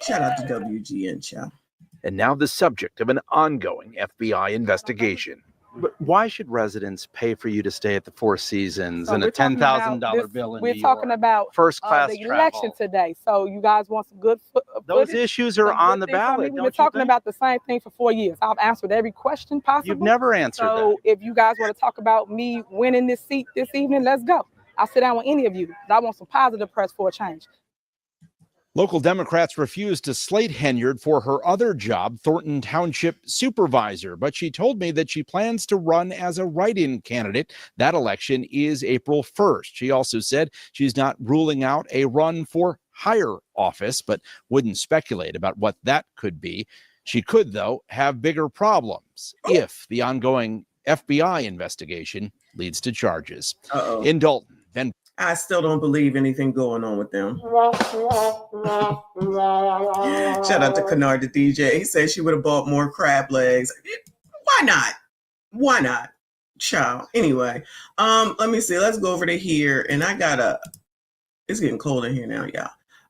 Shout out to WGN, child. And now the subject of an ongoing FBI investigation. But why should residents pay for you to stay at the Four Seasons and a we're talking about $10,000 this- bill in We're New talking York? about First class the travel. election today. So you guys want some good Those footage? issues are Some on good the things from me? ballot, We've don't been you talking think? about the same thing for 4 years. I've answered every question possible. You've never answered So if you guys want to talk about me winning this seat this evening, let's go. I'll sit down with any of you. I want some positive press for a change. Local Democrats refused to slate Henyard for her other job, Thornton Township Supervisor, but she told me that she plans to run as a write-in candidate. That election is April 1st. She also said she's not ruling out a run for higher office, but wouldn't speculate about what that could be. She could, though, have bigger problems if the ongoing FBI investigation leads to charges. Uh-oh. In Dalton, I still don't believe anything going on with them. Shout out to Kennard, the DJ. He said she would have bought more crab legs. Why not? Why not? Child. Anyway, let me see. Let's go over to here. And it's getting cold in here now,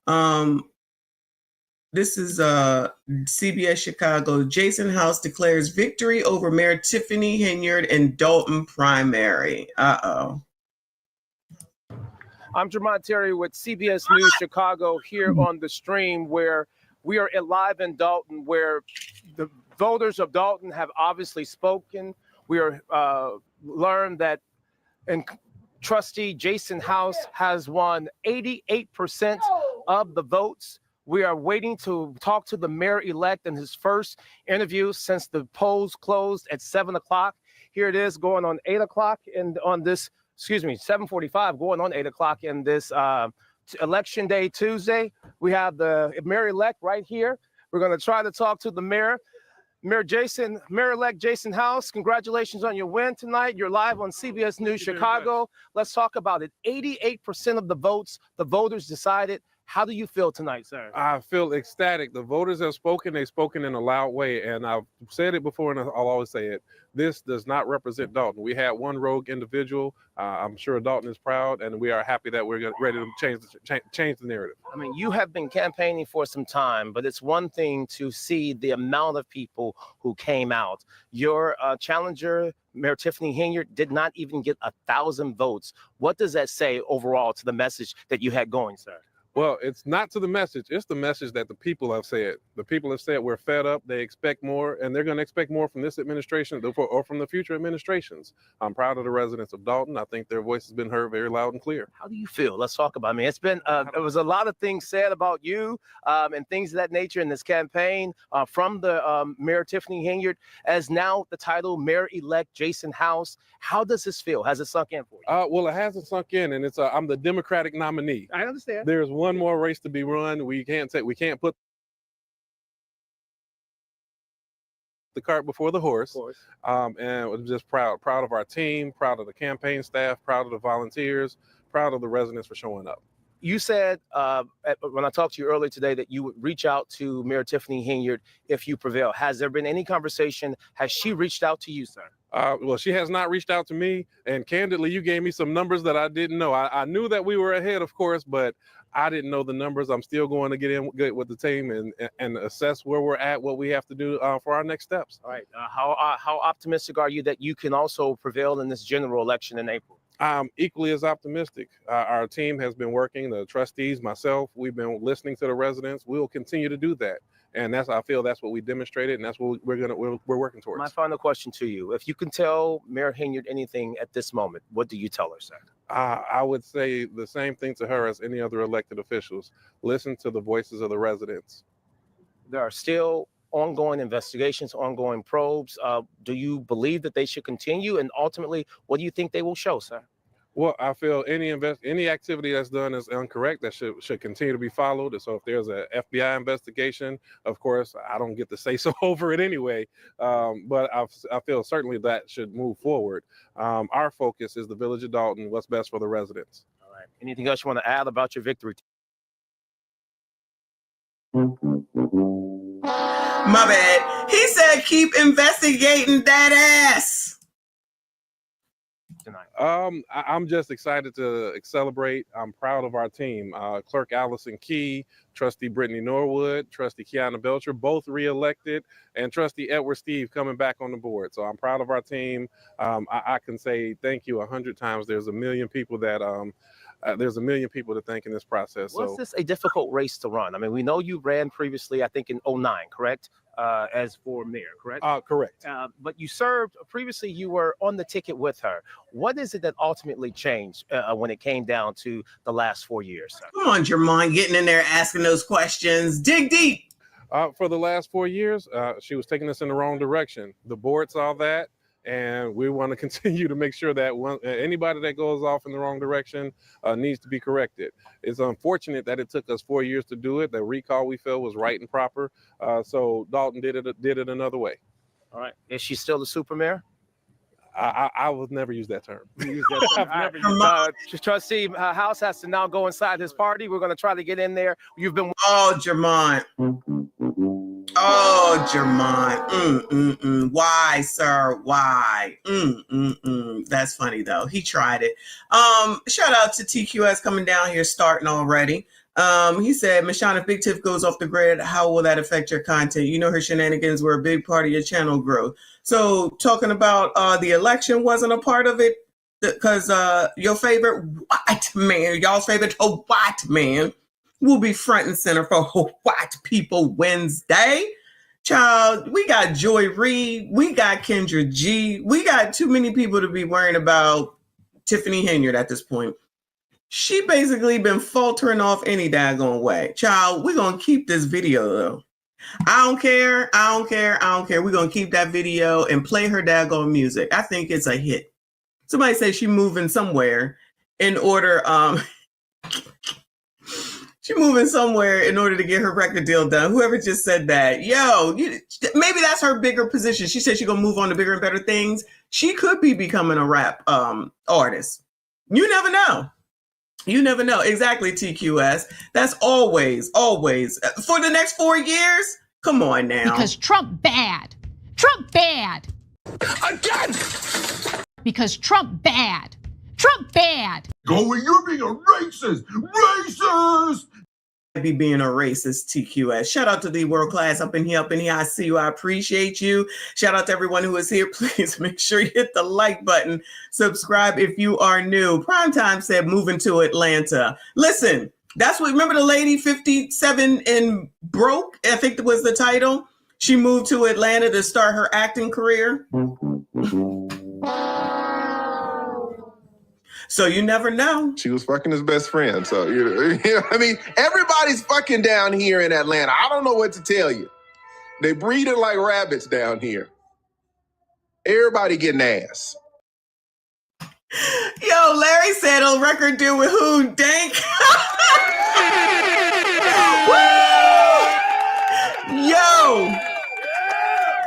y'all. This is CBS Chicago. Jason House declares victory over Mayor Tiffany Henyard in Dalton primary. Uh-oh. I'm Jermont Terry with CBS News Chicago here on the stream, where we are live in Dalton, where the voters of Dalton have obviously spoken. We are learned that trustee Jason House has won 88% of the votes. We are waiting to talk to the mayor-elect in his first interview since the polls closed at 7 o'clock. Here it is going on 8 o'clock and on this 7:45, going on 8 o'clock in this election day Tuesday. We have the mayor-elect right here. We're going to try to talk to the mayor. Mayor-elect Jason House, congratulations on your win tonight. You're live on CBS News Chicago. Let's talk about it. 88% of the votes, the voters decided. How do you feel tonight, sir? I feel ecstatic. The voters have spoken. They've spoken in a loud way, and I've said it before, and I'll always say it. This does not represent Dalton. We had one rogue individual. I'm sure Dalton is proud, and we are happy that we're ready to change the narrative. I mean, you have been campaigning for some time, but it's one thing to see the amount of people who came out. Your challenger, Mayor Tiffany Henyard, did not even get 1,000 votes. What does that say overall to the message that you had going, sir? Well, it's not to the message. It's the message that the people have said. The people have said we're fed up. They expect more, and they're going to expect more from this administration or from the future administrations. I'm proud of the residents of Dalton. I think their voice has been heard very loud and clear. How do you feel? Let's talk about it. I mean, it's been, there was a lot of things said about you and things of that nature in this campaign from the Mayor Tiffany Henyard as now the title Mayor-elect Jason House. How does this feel? Has it sunk in for you? Well, it hasn't sunk in, and I'm the Democratic nominee. I understand. There's one more race to be run. We can't put the cart before the horse. And I'm just proud of our team, proud of the campaign staff, proud of the volunteers, proud of the residents for showing up. You said when I talked to you earlier today that you would reach out to Mayor Tiffany Henyard if you prevail. Has there been any conversation? Has she reached out to you, sir? Well, she has not reached out to me. And candidly, you gave me some numbers that I didn't know. I knew that we were ahead, of course, but I didn't know the numbers. I'm still going to get in good with the team and assess where we're at, what we have to do for our next steps. All right. How optimistic are you that you can also prevail in this general election in April? I'm equally as optimistic. Our team has been working, the trustees, myself, we've been listening to the residents. We'll continue to do that. And I feel that's what we demonstrated, and that's what we're working towards. My final question to you: if you can tell Mayor Henyard anything at this moment, what do you tell her, sir? I would say the same thing to her as any other elected officials. Listen to the voices of the residents. There are still ongoing investigations, ongoing probes. Do you believe that they should continue? And ultimately, what do you think they will show, sir? Well, I feel any activity that's done is incorrect. That should continue to be followed. And so if there's a FBI investigation, of course, I don't get to say so over it anyway. But I feel certainly that should move forward. Our focus is the Village of Dalton, what's best for the residents. All right. Anything else you want to add about your victory? My bad. He said keep investigating that ass. I'm just excited to celebrate. I'm proud of our team. Clerk Allison Key, Trustee Brittany Norwood, Trustee Kiana Belcher, both reelected, and Trustee Edward Steve coming back on the board. So I'm proud of our team. I can say thank you 100 times. There's a million people that to thank in this process. Was this a difficult race to run? I mean, we know you ran previously, I think in 2009, correct? As for mayor, correct? Correct. But you served previously, you were on the ticket with her. What is it that ultimately changed when it came down to the last 4 years, sir? Come on, Jermon, getting in there, asking those questions. Dig deep. For the last 4 years, she was taking us in the wrong direction. The board saw that, and we want to continue to make sure that anybody that goes off in the wrong direction needs to be corrected. It's unfortunate that it took us 4 years to do it. The recall we felt was right and proper. So Dalton did it another way. All right. Is she still the super mayor? I would never use that term. Trustee House has to now go inside his party. We're going to try to get in there. You've been. Oh, Jermon. Oh, Jermon. Why, sir? Why? That's funny though. He tried it. Shout out to TQS coming down here, starting already. He said, Michonne, if Big Tiff goes off the grid, how will that affect your content? You know her shenanigans were a big part of your channel growth. So talking about the election wasn't a part of it because your favorite white man, y'all's favorite white man, will be front and center for White People Wednesday. Child, we got Joy Reid, we got Kendra G, we got too many people to be worrying about Tiffany Henyard at this point. She basically been faltering off any daggone way. Child, we're going to keep this video though. I don't care. We're going to keep that video and play her daggone music. I think it's a hit. Somebody say she moving somewhere in order, she moving somewhere in order to get her record deal done. Whoever just said that, maybe that's her bigger position. She said she's going to move on to bigger and better things. She could be becoming a rap artist. You never know. You never know. Exactly, TQS. That's always for the next 4 years. Come on now. Because Trump bad. Trump bad. Again. Because Trump bad. Trump bad. Go where you're being a racist. Racist. Be being a racist, TQS. Shout out to the world class up in here. I see you. I appreciate you. Shout out to everyone who is here. Please make sure you hit the like button. Subscribe if you are new. Primetime said moving to Atlanta. Listen, that's what, remember the lady 57 and broke? I think that was the title. She moved to Atlanta to start her acting career. So you never know. She was fucking his best friend. So, I mean, everybody's fucking down here in Atlanta. I don't know what to tell you. They breeding like rabbits down here. Everybody getting ass. Yo, Larry said a record deal with who? Dank. Yo.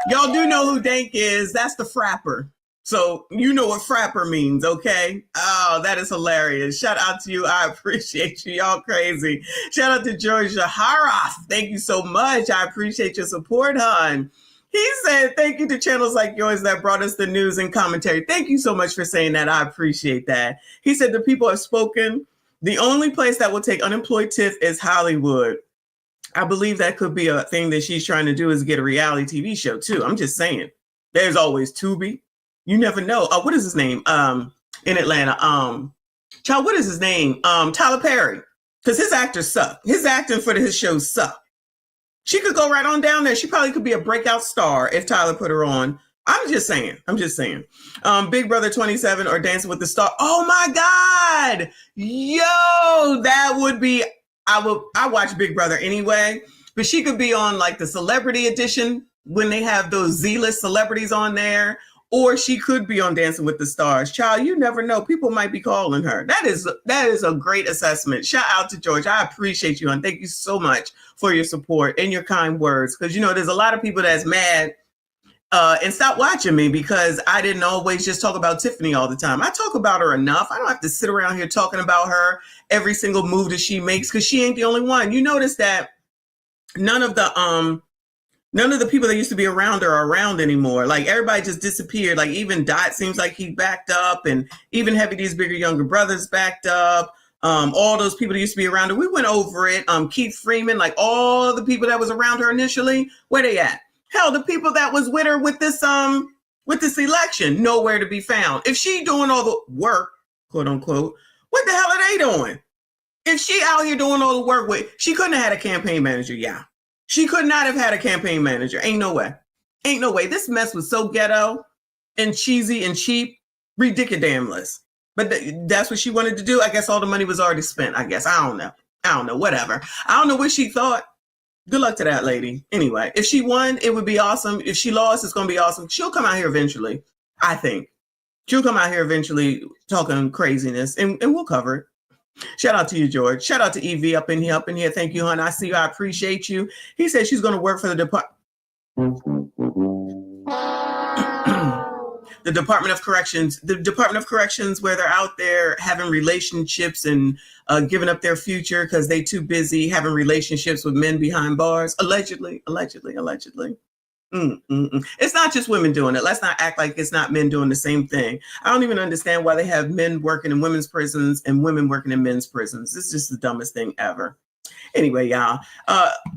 Y'all do know who Dank is. That's the frapper. So you know what frapper means, okay? Oh, that is hilarious. Shout out to you. I appreciate you. Y'all crazy. Shout out to Georgia Harath. Thank you so much. I appreciate your support, hon. He said, thank you to channels like yours that brought us the news and commentary. Thank you so much for saying that. I appreciate that. He said, the people have spoken. The only place that will take unemployed Tiff is Hollywood. I believe that could be a thing that she's trying to do is get a reality TV show too. I'm just saying. There's always Tubi. You never know. What is his name? In Atlanta. Child, what is his name? Tyler Perry. Because his actors suck. His acting for his shows suck. She could go right on down there. She probably could be a breakout star if Tyler put her on. I'm just saying. Big Brother 27 or Dancing with the Star. Oh my God. Yo, that would be, I watch Big Brother anyway, but she could be on like the celebrity edition when they have those Z-list celebrities on there. or she could be on Dancing with the Stars. Child, you never know. People might be calling her. That is a great assessment. Shout out to George. I appreciate you, and thank you so much for your support and your kind words. Because, you know, there's a lot of people that's mad and stop watching me because I didn't always just talk about Tiffany all the time. I talk about her enough. I don't have to sit around here talking about her every single move that she makes because she ain't the only one. You notice that none of the people that used to be around her are around anymore. Like everybody just disappeared. Like even Dot seems like he backed up, and even Heavy D's bigger younger brothers backed up. All those people that used to be around her, we went over it. Keith Freeman, like all the people that was around her initially, where they at? Hell, the people that was with her with this election, nowhere to be found. If she doing all the work, quote unquote, what the hell are they doing? If she out here doing all the work she couldn't have had a campaign manager, yeah. She could not have had a campaign manager. Ain't no way. Ain't no way. This mess was so ghetto and cheesy and cheap, ridiculous. But that's what she wanted to do. I guess all the money was already spent, I guess. I don't know. Whatever. I don't know what she thought. Good luck to that lady. Anyway, if she won, it would be awesome. If she lost, it's going to be awesome. She'll come out here eventually, I think. She'll come out here eventually talking craziness, and we'll cover it. Shout out to you, George. Shout out to Evie up in here. Thank you, hon. I see you. I appreciate you. He said she's going to work for the Department of Corrections. The Department of Corrections, where they're out there having relationships and giving up their future because they too busy having relationships with men behind bars. Allegedly. It's not just women doing it. Let's not act like it's not men doing the same thing. I don't even understand why they have men working in women's prisons and women working in men's prisons. It's just the dumbest thing ever. Anyway, y'all,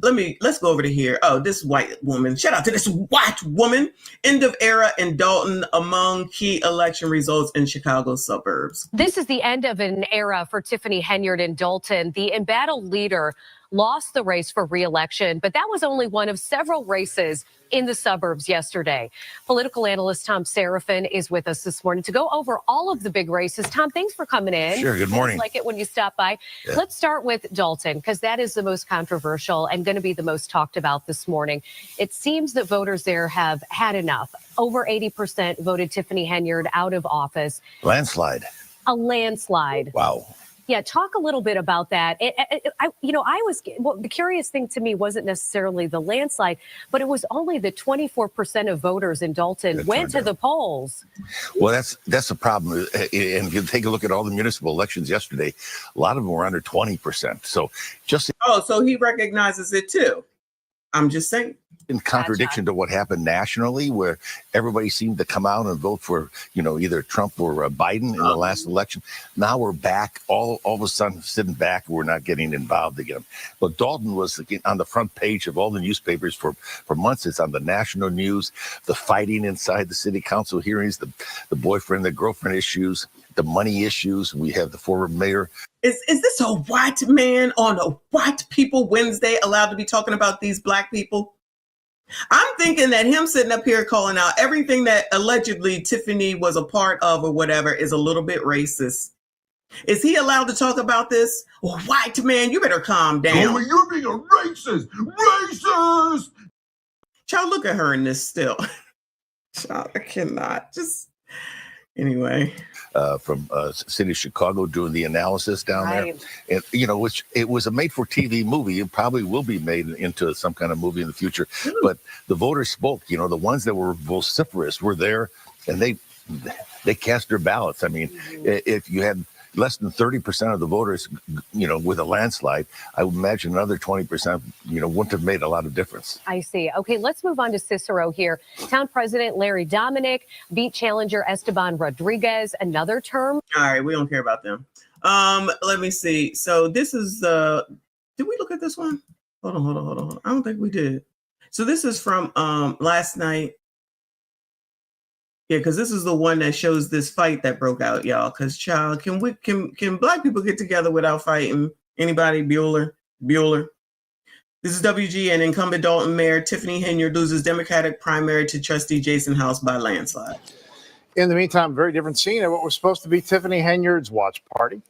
let's go over to here. Oh, this white woman. Shout out to this white woman. End of era in Dalton among key election results in Chicago suburbs. This is the end of an era for Tiffany Henyard in Dalton. The embattled leader lost the race for re-election, but that was only one of several races in the suburbs yesterday. Political analyst Tom Seraphin is with us this morning to go over all of the big races. Tom, thanks for coming in. Sure, good morning. I like it when you stop by. Yeah. Let's start with Dalton, because that is the most controversial and going to be the most talked about this morning. It seems that voters there have had enough. Over 80% voted Tiffany Henyard out of office. Landslide. A landslide. Wow. Yeah, talk a little bit about that. The curious thing to me wasn't necessarily the landslide, but it was only the 24% of voters in Dalton went to the polls. Well, that's the problem. And if you take a look at all the municipal elections yesterday, a lot of them were under 20%. So so he recognizes it too. I'm just saying. In contradiction to what happened nationally, where everybody seemed to come out and vote for, either Trump or Biden in the last election. Now we're back, all of a sudden sitting back. We're not getting involved again. But Dalton was on the front page of all the newspapers for months. It's on the national news. The fighting inside the city council hearings, the boyfriend, the girlfriend issues, the money issues. We have the former mayor. Is this a white man on a white people Wednesday allowed to be talking about these black people? I'm thinking that him sitting up here calling out everything that allegedly Tiffany was a part of or whatever is a little bit racist. Is he allowed to talk about this? Oh, white man, you better calm down. Oh, you're being a racist. Racist. Child, look at her in this still. Child, I cannot. Just anyway. From city of Chicago doing the analysis down there. And, which it was a made-for-TV movie. It probably will be made into some kind of movie in the future. But the voters spoke. The ones that were vociferous were there, and they cast their ballots. I mean, if you had less than 30% of the voters, with a landslide, I would imagine another 20%, wouldn't have made a lot of difference. I see. Okay, let's move on to Cicero here. Town President Larry Dominic beat challenger Esteban Rodriguez another term. All right, we don't care about them. Let me see. So this is did we look at this one? Hold on. I don't think we did. So this is from last night. Yeah, because this is the one that shows this fight that broke out, y'all. Because, child, can black people get together without fighting? Anybody? Bueller. This is WGN. Incumbent Dalton Mayor Tiffany Henyard loses Democratic primary to Trustee Jason House by landslide. In the meantime, very different scene at what was supposed to be Tiffany Henyard's watch party.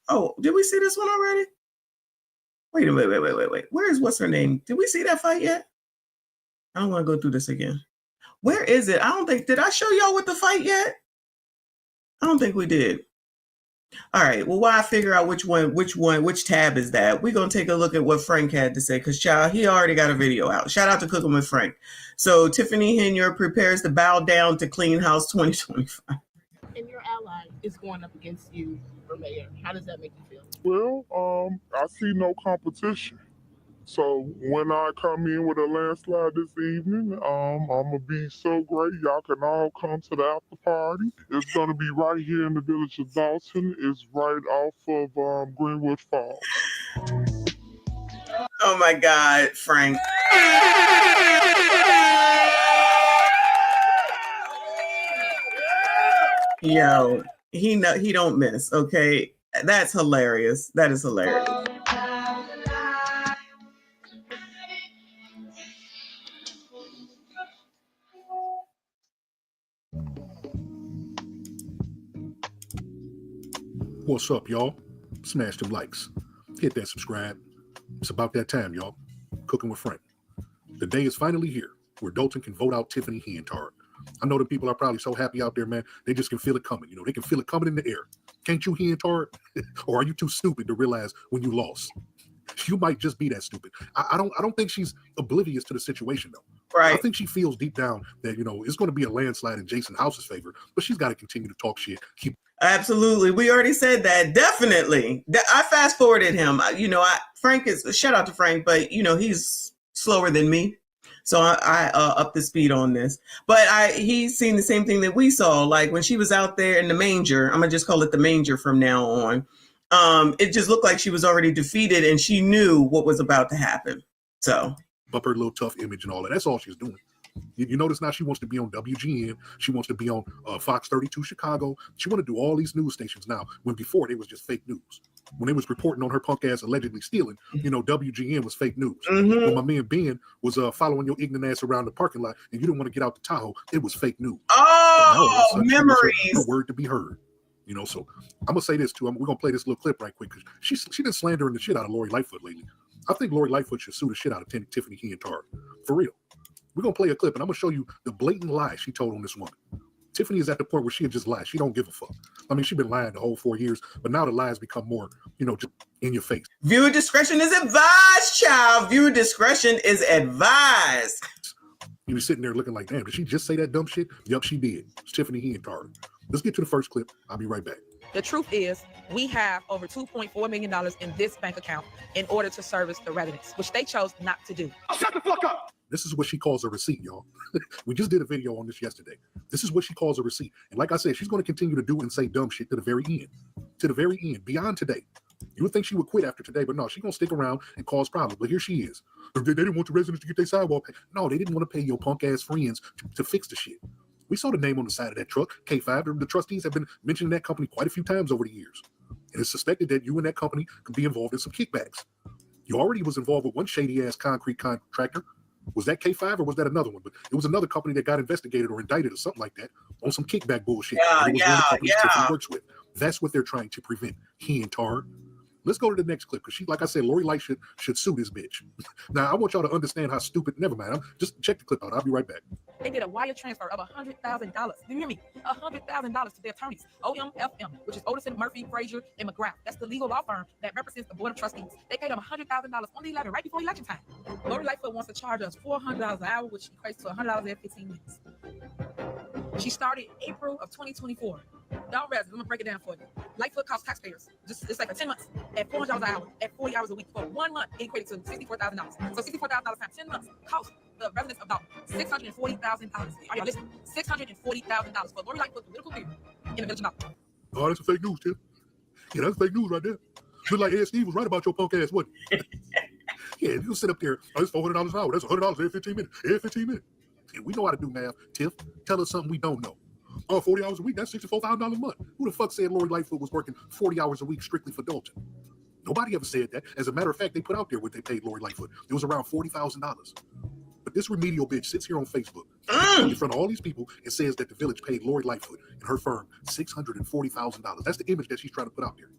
Oh, did we see this one already? Wait. Where is what's her name? Did we see that fight yet? I don't want to go through this again. Where is it? I don't think, did I show y'all with the fight yet? I don't think we did. All right. Well, while I figure out which tab is that, we're going to take a look at what Frank had to say, because, child, he already got a video out. Shout out to Cooking with Frank. So Tiffany Henyard prepares to bow down to Clean House 2025. And your ally is going up against you for mayor. How does that make you feel? Well, I see no competition. So when I come in with a landslide this evening, I'm gonna be so great. Y'all can all come to the after party. It's gonna be right here in the village of Dalton. It's right off of Greenwood Falls. Oh my God, Frank. Yo, he don't miss, okay? That's hilarious. That is hilarious. What's up, y'all? Smash them likes. Hit that subscribe. It's about that time, y'all. Cooking with Frank. The day is finally here where Dalton can vote out Tiffany Henyard. I know the people are probably so happy out there, man. They just can feel it coming. You know, they can feel it coming in the air. Can't you, Henyard? Or are you too stupid to realize when you lost? You might just be that stupid. I don't think she's oblivious to the situation, though. Right. I think she feels deep down that, you know, it's going to be a landslide in Jason House's favor, but she's got to continue to talk shit. Absolutely. We already said that. Definitely. I fast forwarded him. You know, Frank is, shout out to Frank, but, you know, he's slower than me. So I up the speed on this. But he's seen the same thing that we saw. Like when she was out there in the manger, I'm going to just call it the manger from now on. It just looked like she was already defeated and she knew what was about to happen. So. Up her little tough image and all that. That's all she's doing. You notice now she wants to be on WGN. She wants to be on Fox 32 Chicago. She want to do all these news stations now, when before they was just fake news. When they was reporting on her punk ass allegedly stealing, you know, WGN was fake news. Mm-hmm. When my man Ben was following your ignorant ass around the parking lot and you didn't want to get out the Tahoe, it was fake news. Oh, memories. Her word to be heard. You know, so I'm going to say this too. We're going to play this little clip right quick because she been slandering the shit out of Lori Lightfoot lately. I think Lori Lightfoot should sue the shit out of Tiffany Henyard. For real. We're going to play a clip, and I'm going to show you the blatant lie she told on this woman. Tiffany is at the point where she just lied. She don't give a fuck. I mean, she's been lying the whole 4 years, but now the lies become more, you know, just in your face. Viewer discretion is advised, child. Viewer discretion is advised. You were sitting there looking like, damn, did she just say that dumb shit? Yup, she did. It's Tiffany Henyard. Let's get to the first clip. I'll be right back. The truth is, we have over $2.4 million in this bank account in order to service the residents, which they chose not to do. Shut the fuck up! This is what she calls a receipt, y'all. We just did a video on this yesterday. This is what she calls a receipt. And like I said, she's going to continue to do and say dumb shit to the very end. To the very end, beyond today. You would think she would quit after today, but no, she's going to stick around and cause problems. But here she is. They didn't want the residents to get their sidewalk paid. No, they didn't want to pay your punk-ass friends to fix the shit. We saw the name on the side of that truck, K5. The trustees have been mentioning that company quite a few times over the years. And it's suspected that you and that company could be involved in some kickbacks. You already was involved with one shady-ass concrete contractor. Was that K5 or was that another one? But it was another company that got investigated or indicted or something like that on some kickback bullshit. It was one of the companies Tiffany works with. That's what they're trying to prevent. Henyard. Let's go to the next clip because she, like I said, Lori Light should sue this bitch. Now I want y'all to understand how stupid. Never mind. Just check the clip out. I'll be right back. They did a wire transfer of $100,000. Do you hear me? $100,000 to their attorneys, OMFM, which is Oderson, Murphy, Frazier, and McGrath. That's the legal law firm that represents the Board of Trustees. They paid them $100,000 on the 11 right before election time. Lori Lightfoot wants to charge us $400 an hour, which equates to $100 every 15 minutes. She started April of 2024. Down residents, I'm gonna break it down for you. Lightfoot cost taxpayers, it's like for 10 months, at $400 an hour, at 40 hours a week for 1 month, it equated to $64,000. So $64,000 times 10 months cost the residents about $640,000. Are y'all listening? $640,000 for Lori Lightfoot's political career in the village of Dalton. Oh, that's a fake news, Tim. Yeah, that's fake news right there. Just like Ed Steve was right about your punk ass, wasn't he? Yeah, you sit up there, it's $400 an hour. That's $100 every 15 minutes. Every 15 minutes. Yeah, we know how to do math, Tiff. Tell us something we don't know. 40 hours a week, that's $64,000 a month. Who the fuck said Lori Lightfoot was working 40 hours a week strictly for Dalton? Nobody ever said that. As a matter of fact, they put out there what they paid Lori Lightfoot. It was around $40,000. But this remedial bitch sits here on Facebook in front of all these people and says that the village paid Lori Lightfoot and her firm $640,000. That's the image that she's trying to put out there.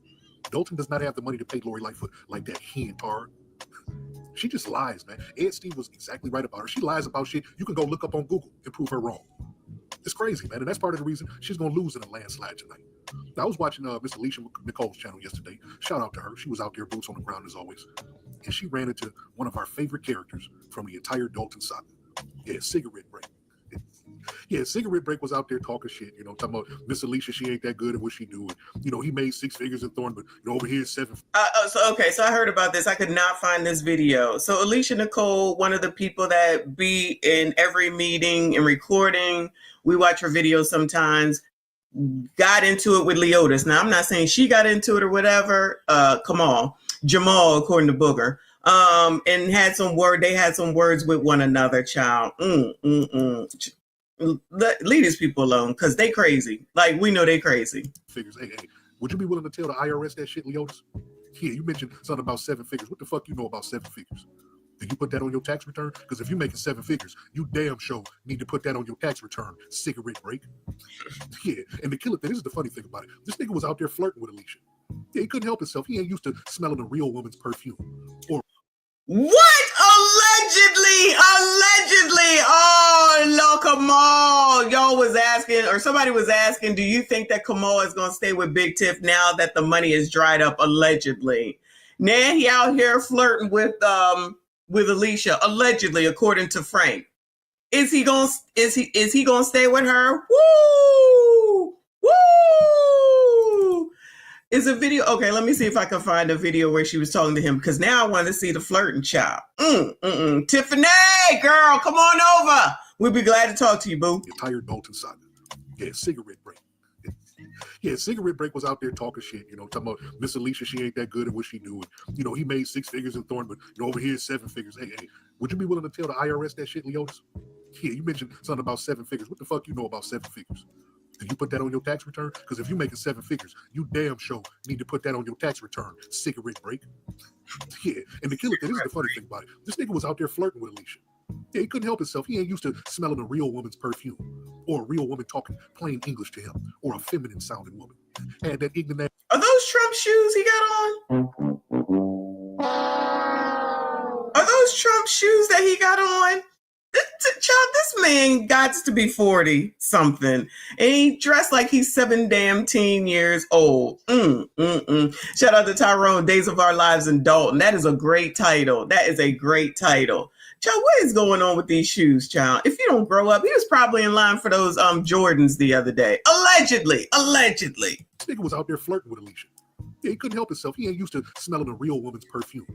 Dalton does not have the money to pay Lori Lightfoot like that. Henyard. She just lies, man. Ed Steve was exactly right about her. She lies about shit you can go look up on Google and prove her wrong. It's crazy, man. And that's part of the reason she's going to lose in a landslide tonight. Now, I was watching Miss Alicia Nicole's channel yesterday. Shout out to her. She was out there, boots on the ground as always. And she ran into one of our favorite characters from the entire Dalton saga. Yeah, Cigarette Break. Yeah, Cigarette Break was out there talking shit, talking about Miss Alicia, she ain't that good at what she do. And, he made 6 figures in Thorn, but over here 7. So I heard about this. I could not find this video. So Alicia Nicole, one of the people that be in every meeting and recording, we watch her videos sometimes, got into it with Leotis. Now, I'm not saying she got into it or whatever. Jamal, according to Booger. And they had some words with one another, child. Leave these people alone, because they crazy. Like, we know they crazy. Figures. Hey, would you be willing to tell the IRS that shit, Leotis? Yeah, you mentioned something about 7 figures. What the fuck you know about 7 figures? Did you put that on your tax return? Because if you're making 7 figures, you damn sure need to put that on your tax return. Cigarette Break. Yeah, and the killer thing, this is the funny thing about it. This nigga was out there flirting with Alicia. Yeah, he couldn't help himself. He ain't used to smelling a real woman's perfume. Or what? Allegedly. Oh, no, Kamal. Y'all was asking, or somebody was asking, do you think that Kamal is going to stay with Big Tiff now that the money is dried up? Allegedly. Now he out here flirting with Alicia, allegedly, according to Frank. Is he gonna stay with her? Woo! Woo! Is a video okay? Let me see if I can find a video where she was talking to him, because now I want to see the flirting child. Tiffany, girl, come on over. We'll be glad to talk to you, boo. Entire Dalton saga. Yeah, Cigarette Break. Yeah, Cigarette Break was out there talking shit, talking about Miss Alicia, she ain't that good at what she do. And, he made 6 figures in Thorn, but over here 7 figures. Hey, would you be willing to tell the IRS that shit, Leotis? Yeah, you mentioned something about 7 figures. What the fuck you know about 7 figures? Did you put that on your tax return? Because if you're making 7 figures, you damn sure need to put that on your tax return. Cigarette Break. Yeah, and the killer thing, this is the funny thing about it. This nigga was out there flirting with Alicia. Yeah, he couldn't help himself. He ain't used to smelling a real woman's perfume, or a real woman talking plain English to him, or a feminine sounding woman. Had that ignorant. Are those Trump shoes he got on? Are those Trump shoes that he got on? Child, this man got to be 40 something, and he dressed like he's 17 years old. Shout out to Tyrone, Days of Our Lives in Dalton. That is a great title. That is a great title. Child, what is going on with these shoes, child? If you don't grow up, he was probably in line for those Jordans the other day. Allegedly. This nigga was out there flirting with Alicia. Yeah, he couldn't help himself. He ain't used to smelling a real woman's perfume,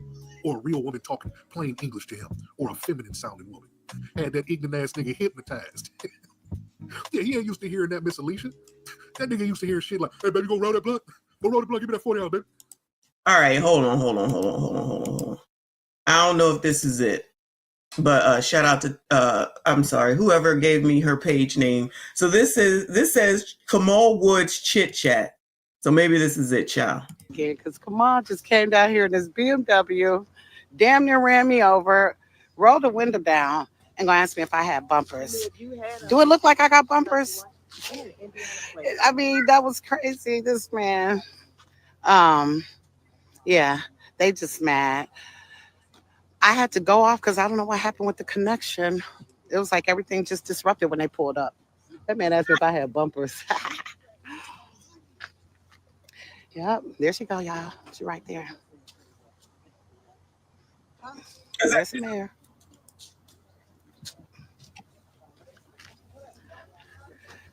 or a real woman talking plain English to him, or a feminine sounding woman. Had that ignorant ass nigga hypnotized. Yeah, he ain't used to hearing that, Miss Alicia. That nigga used to hear shit like, hey, baby, go roll that blunt. Go roll the blunt. Give me that 40 out, baby. All right, hold on. I don't know if this is it, but shout out to, I'm sorry, whoever gave me her page name. So this says Kamal Woods Chit Chat. So maybe this is it, child. Yeah, because Kamal just came down here in this BMW, damn near ran me over, rolled the window down, and gonna ask me if I had bumpers. Do it look like I got bumpers? I mean, that was crazy. This man, yeah, they just mad. I had to go off because I don't know what happened with the connection. It was like everything just disrupted when they pulled up. That man asked me if I had bumpers. Yep, there she go, y'all. She right there. There's the mayor.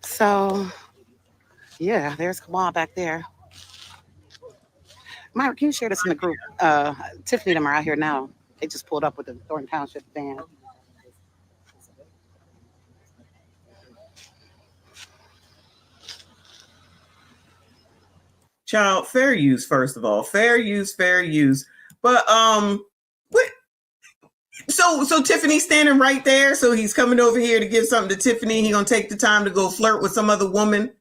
So, yeah, there's Kamal back there. Myra, can you share this in the group? Tiffany and them are out here now. They just pulled up with the Thornton Township van. Child, fair use, first of all. Fair use. But what? So Tiffany's standing right there. So he's coming over here to give something to Tiffany. He gonna take the time to go flirt with some other woman.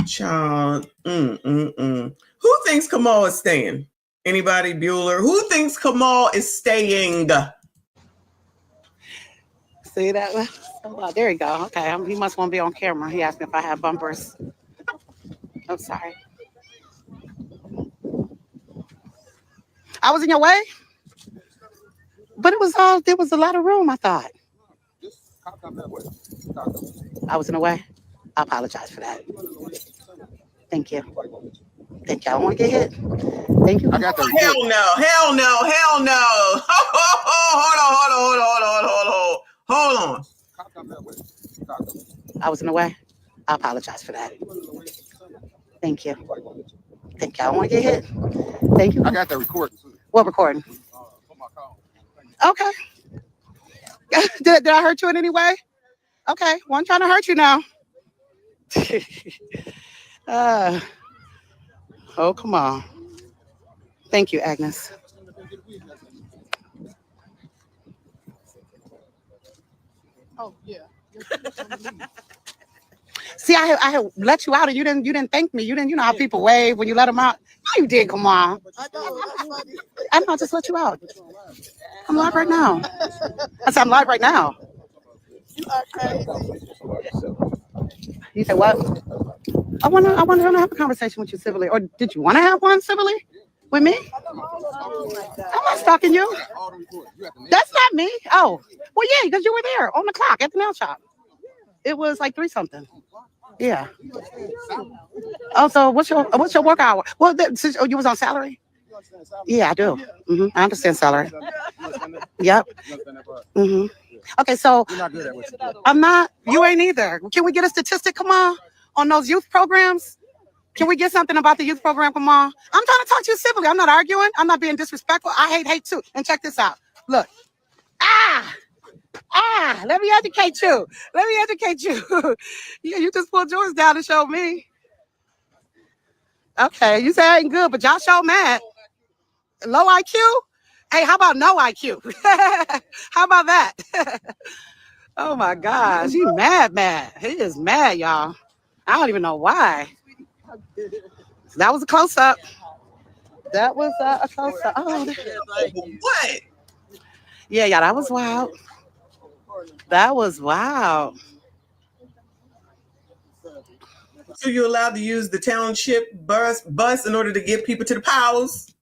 Child, Who thinks Kamal is staying? Anybody, Bueller? Who thinks Kamal is staying? See that? Oh, there you go. Okay, he must want to be on camera. He asked me if I had bumpers. I'm sorry. I was in your way? But there was a lot of room, I thought. I was in the way. I apologize for that. Thank you. Thank you. I don't want to get hit. Thank you. I got that. Hell no. Hell no. Hell no. Hold on. I was in the way. I apologize for that. Thank you. Thank you. I don't want to get hit. Thank you. I got that recording. What recording? Okay. Did I hurt you in any way? Okay. Well, I'm trying to hurt you now. Oh, come on. Thank you, Agnes. Oh yeah. See, I had let you out and you didn't thank me. You know how people wave when you let them out. No, you did. Come on. I know. Just let you out. I'm live right now. I said I'm live right now. You are crazy. You said what? I want to have a conversation with you civilly. Or did you want to have one civilly with me? I'm not stalking you. That's not me. Oh, well, yeah, because you were there on the clock at the nail shop. It was like 3 something. Yeah. Oh, so what's your work hour? Well, since you was on salary. Yeah, I do. I understand salary. Yep. Okay, so I'm not. You ain't either. Can we get a statistic? Come on those youth programs. Can we get something about the youth program? Come on. I'm trying to talk to you civilly. I'm not arguing. I'm not being disrespectful. I hate too. And check this out. Look. Let me educate you. Yeah, you just pulled yours down to show me. Okay, you say I ain't good, but y'all show mad. Low IQ? Hey, how about no IQ? How about that? Oh my gosh, he mad. He is mad, y'all. I don't even know why. That was a close-up. That was a close-up. Oh, what? Yeah, that was wild. That was wild. So you're allowed to use the township bus in order to get people to the polls?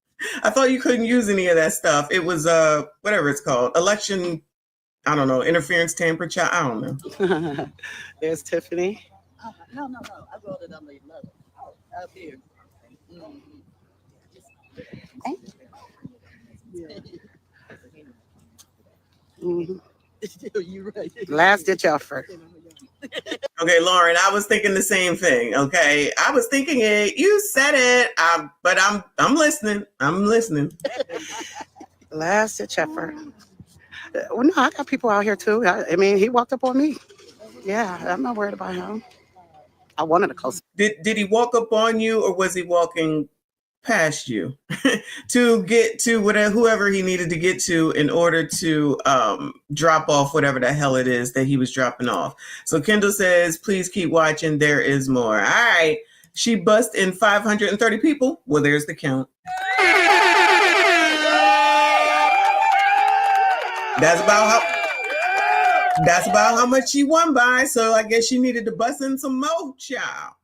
I thought you couldn't use any of that stuff. It was whatever it's called, election. I don't know, interference, temperature. I don't know. There's Tiffany. No. I wrote it on the 11th. Up here. You're right. Last ditch effort. Okay, Lauren, I was thinking the same thing. Okay, I was thinking it. You said it, but I'm listening. Last ditch effort. Well, no, I got people out here too. I mean, he walked up on me. Yeah, I'm not worried about him. I wanted to close. Did he walk up on you, or was he walking past you to get to whoever he needed to get to in order to drop off whatever the hell it is that he was dropping off? So Kendall says, please keep watching. There is more. All right. She bust in 530 people. Well, there's the count. That's about how much she won by. So I guess she needed to bust in some more, child.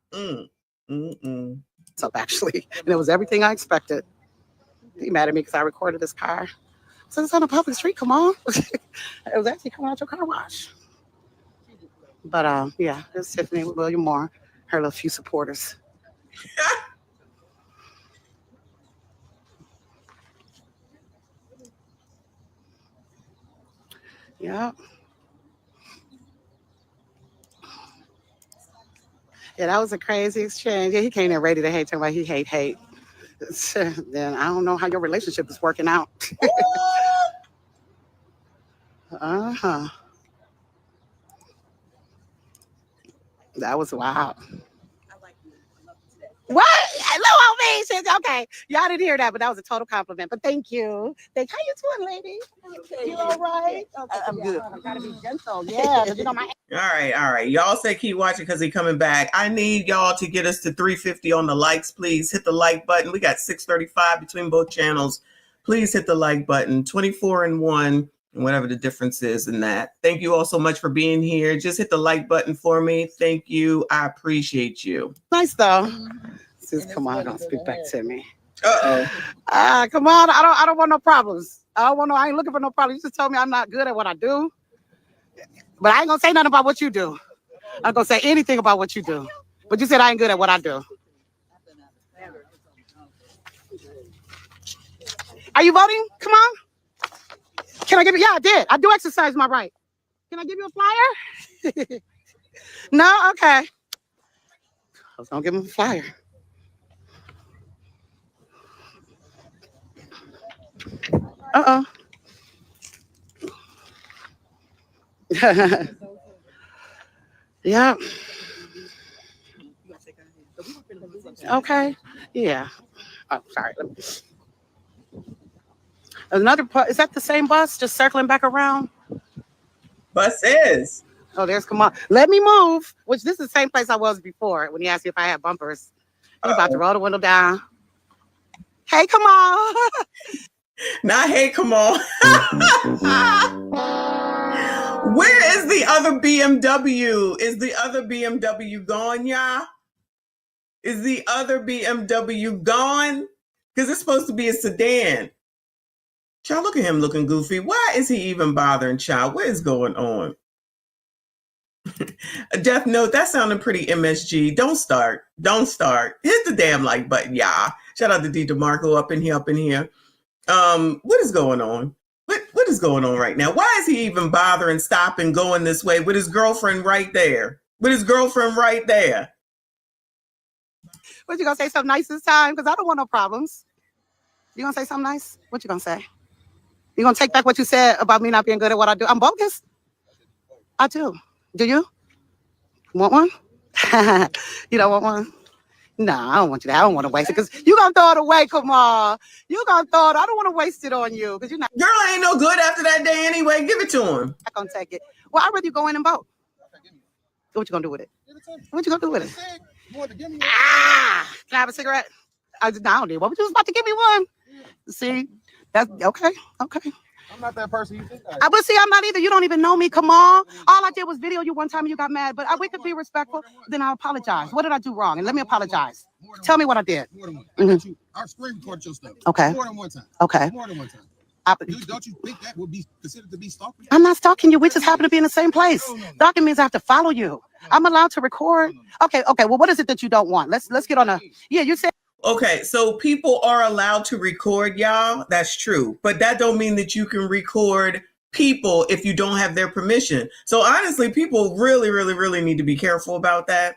Up actually, and it was everything I expected. He mad at me because I recorded his car. So it's on a public street. Come on. It was actually coming out your car wash. But yeah, it's Tiffany with William Moore, her little few supporters. Yeah. Yeah, that was a crazy exchange. Yeah, he came in ready to hate, talking about he hate. Then I don't know how your relationship is working out. That was wild. What? Hello, me. Okay, y'all didn't hear that, but that was a total compliment. But thank you. How you doing, lady? You all right? Okay, I'm good. I gotta be gentle. Yeah, you know my. All right. Y'all say keep watching because he's coming back. I need y'all to get us to 350 on the likes, please. Hit the like button. We got 635 between both channels. Please hit the like button. 24 and 1, and whatever the difference is in that. Thank you all so much for being here. Just hit the like button for me. Thank you. I appreciate you. Nice though. Sis, come on, don't speak back to me. Uh-oh. Come on. I don't want no problems. I don't want no. I ain't looking for no problem. You just told me I'm not good at what I do, but I ain't gonna say nothing about what you do. I'm gonna say anything about what you do, but you said I ain't good at what I do. Are you voting? Come on. Can I give you? Yeah, I did. I do exercise my right. Can I give you a flyer? No? Okay. I was gonna give him a flyer. Uh-oh. Yeah. Okay. Yeah. Oh, sorry. Another is that the same bus just circling back around? Bus is. Oh, there's come on. Let me move. Which this is the same place I was before when he asked me if I had bumpers. He's about to roll the window down. Hey, come on. Not hey, come on. Where is the other BMW? Is the other BMW gone, y'all? Is the other BMW gone? Because it's supposed to be a sedan. Child, look at him looking goofy. Why is he even bothering, child? What is going on? A death note, that sounded pretty MSG. Don't start. Don't start. Hit the damn like button, y'all. Shout out to D DeMarco up in here, up in here. What is going on? What is going on right now? Why is he even bothering stopping going this way with his girlfriend right there? With his girlfriend right there. What, you gonna say something nice this time? Because I don't want no problems. You gonna say something nice? What you gonna say? You gonna take back what you said about me not being good at what I do? I'm bogus. I do. Do you? Want one? You don't want one? No, I don't want you that. I don't want to waste it because you gonna throw it away. Come on. You gonna throw it. I don't want to waste it on you because you're not. Girl ain't no good after that day anyway. Give it to him. I'm gonna take it. Well, I'd rather you go in and vote. So what you gonna do with it? What you gonna do with it? Ah! Can I have a cigarette? I don't need one. But you was about to give me one. See? That's okay. Okay. I'm not that person you think I am. But see, I'm not either. You don't even know me. Come on. All I did was video you one time and you got mad. But we could be respectful. Then I'll apologize. What did I do wrong? And let me apologize. Tell me what I did. More than one. Mm-hmm. I screen recorded your stuff. Okay. More than one time. Okay. More than one time. Don't you think that would be considered to be stalking? I'm not stalking you. We just happen to be in the same place. Stalking means I have to follow you. I'm allowed to record. Okay. Okay. Well, what is it that you don't want? Let's get on a. Yeah, you said. Okay, so people are allowed to record, y'all. That's true. But that don't mean that you can record people if you don't have their permission. So honestly, people really, really, really need to be careful about that.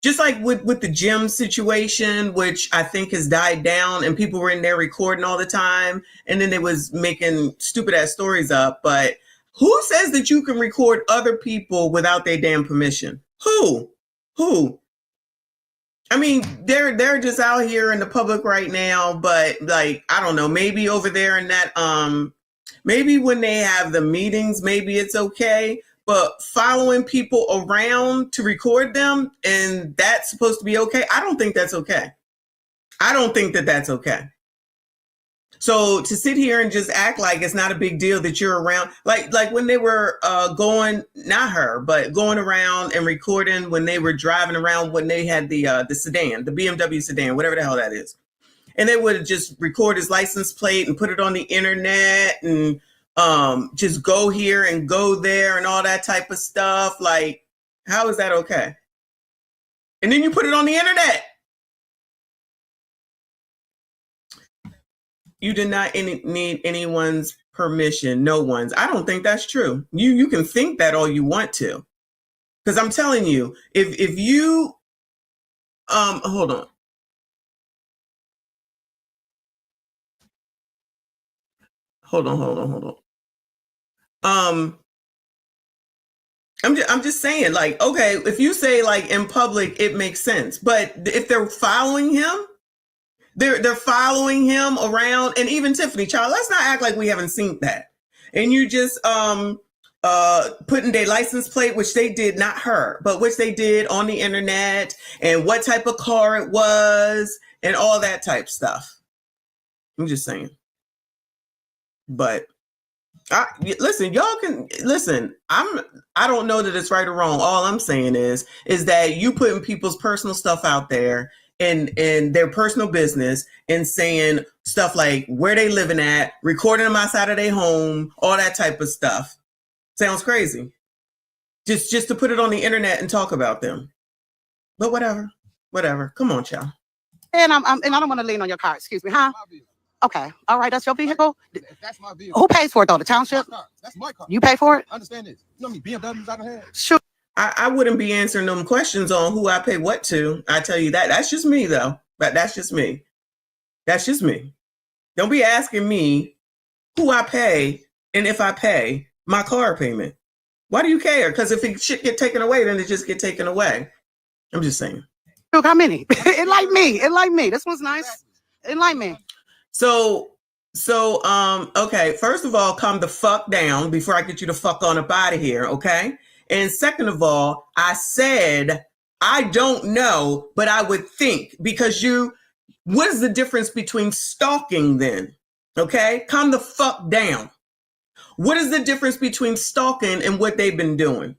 Just like with the gym situation, which I think has died down and people were in there recording all the time. And then they was making stupid ass stories up. But who says that you can record other people without their damn permission? Who? I mean, they're just out here in the public right now, but like, I don't know, maybe over there in that, maybe when they have the meetings, maybe it's okay, but following people around to record them and that's supposed to be okay. I don't think that's okay. I don't think that that's okay. So to sit here and just act like it's not a big deal that you're around, like when they were going, not her, but going around and recording when they were driving around when they had the sedan, the BMW sedan, whatever the hell that is. And they would just record his license plate and put it on the internet and just go here and go there and all that type of stuff. Like, how is that okay? And then you put it on the internet. You did not need anyone's permission. No one's. I don't think that's true. You can think that all you want to. Because I'm telling you, if you hold on. Hold on. I'm just saying, like, okay, if you say like in public, it makes sense. But if they're following him, they're following him around, and even Tiffany, child, let's not act like we haven't seen that. And you just putting their license plate, which they did, not her, but which they did on the internet, and what type of car it was, and all that type stuff. I'm just saying. But listen, y'all can listen. I don't know that it's right or wrong. All I'm saying is that you putting people's personal stuff out there. in their personal business and saying stuff like where they living at, recording them outside of their home, all that type of stuff. Sounds crazy. Just to put it on the internet and talk about them. But whatever. Come on, child. And and I don't want to lean on your car. Excuse me, huh? Okay. All right. That's your vehicle. That's my vehicle. Who pays for it though? The township? That's my car. You pay for it? Understand this? You know how many BMWs I done had? Sure. I wouldn't be answering them questions on who I pay what to. I tell you that. That's just me, though. But that's just me. That's just me. Don't be asking me who I pay and if I pay my car payment. Why do you care? Because if it shit get taken away, then it just get taken away. I'm just saying. Look how many? Enlighten me. This one's nice. Enlighten me. So, okay. First of all, calm the fuck down before I get you the fuck on up out of here, okay? And second of all, I said, I don't know, but I would think, because what is the difference between stalking then? Okay, calm the fuck down. What is the difference between stalking and what they've been doing?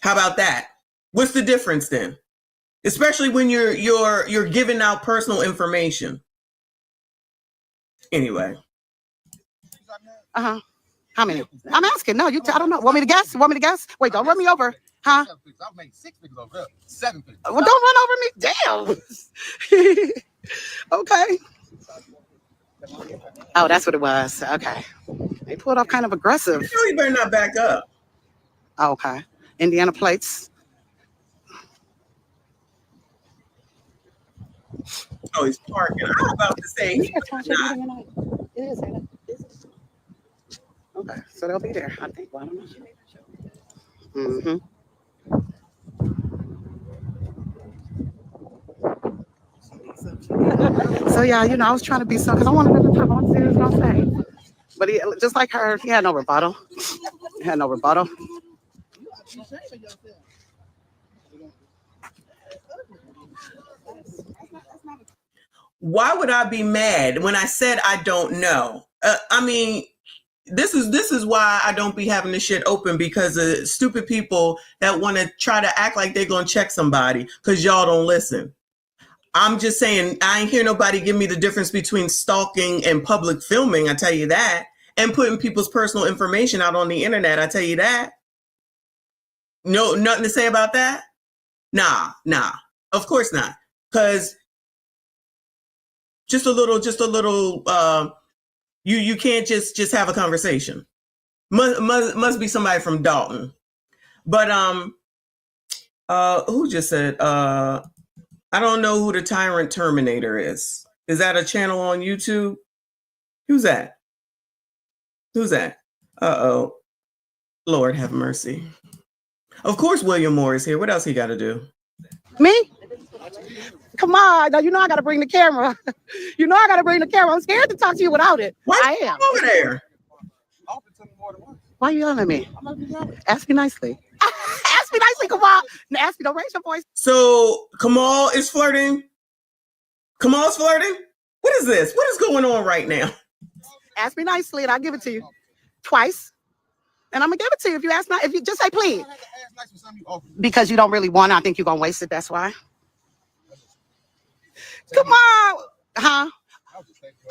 How about that? What's the difference then? Especially when you're giving out personal information. Anyway. Uh-huh. How many? I'm asking. No, I don't know. Want me to guess? Wait, don't run me over. Huh? I've made 6 figures over there. 7 figures. Well, don't run over me. Damn. Okay. Oh, that's what it was. Okay. They pulled off kind of aggressive. You better not back up. Oh, okay. Indiana plates. Oh, he's parking. I was about to say. It is. Okay, so they'll be there, I think. Well, I don't know. So yeah, I was trying to be so because I wanted to talk. I want to see what he was gonna say. But he, just like her, he had no rebuttal. Why would I be mad when I said I don't know? I mean, this is why I don't be having this shit open, because of stupid people that want to try to act like they're gonna check somebody because y'all don't listen. I'm just saying, I ain't hear nobody give me the difference between stalking and public filming, I tell you that, and putting people's personal information out on the internet, I tell you that. No, nothing to say about that? Nah, of course not. Because just a little, you can't just have a conversation. Must be somebody from Dalton. But who just said I don't know who the Tyrant Terminator is. Is that a channel on YouTube? Who's that? Uh-oh. Lord have mercy. Of course William Moore is here. What else he got to do? Me? Come on. Now, I got to bring the camera. I'm scared to talk to you without it. Why I am. over there? Why are you yelling at me? Ask me nicely. Ask me nicely, Kamal. Ask me, don't raise your voice. So Kamal is flirting? Kamal's flirting? What is this? What is going on right now? Ask me nicely and I'll give it to you. Twice. And I'm going to give it to you if you ask not. If you just say please. Because you don't really want it. I think you're going to waste it. That's why. Come on. Huh?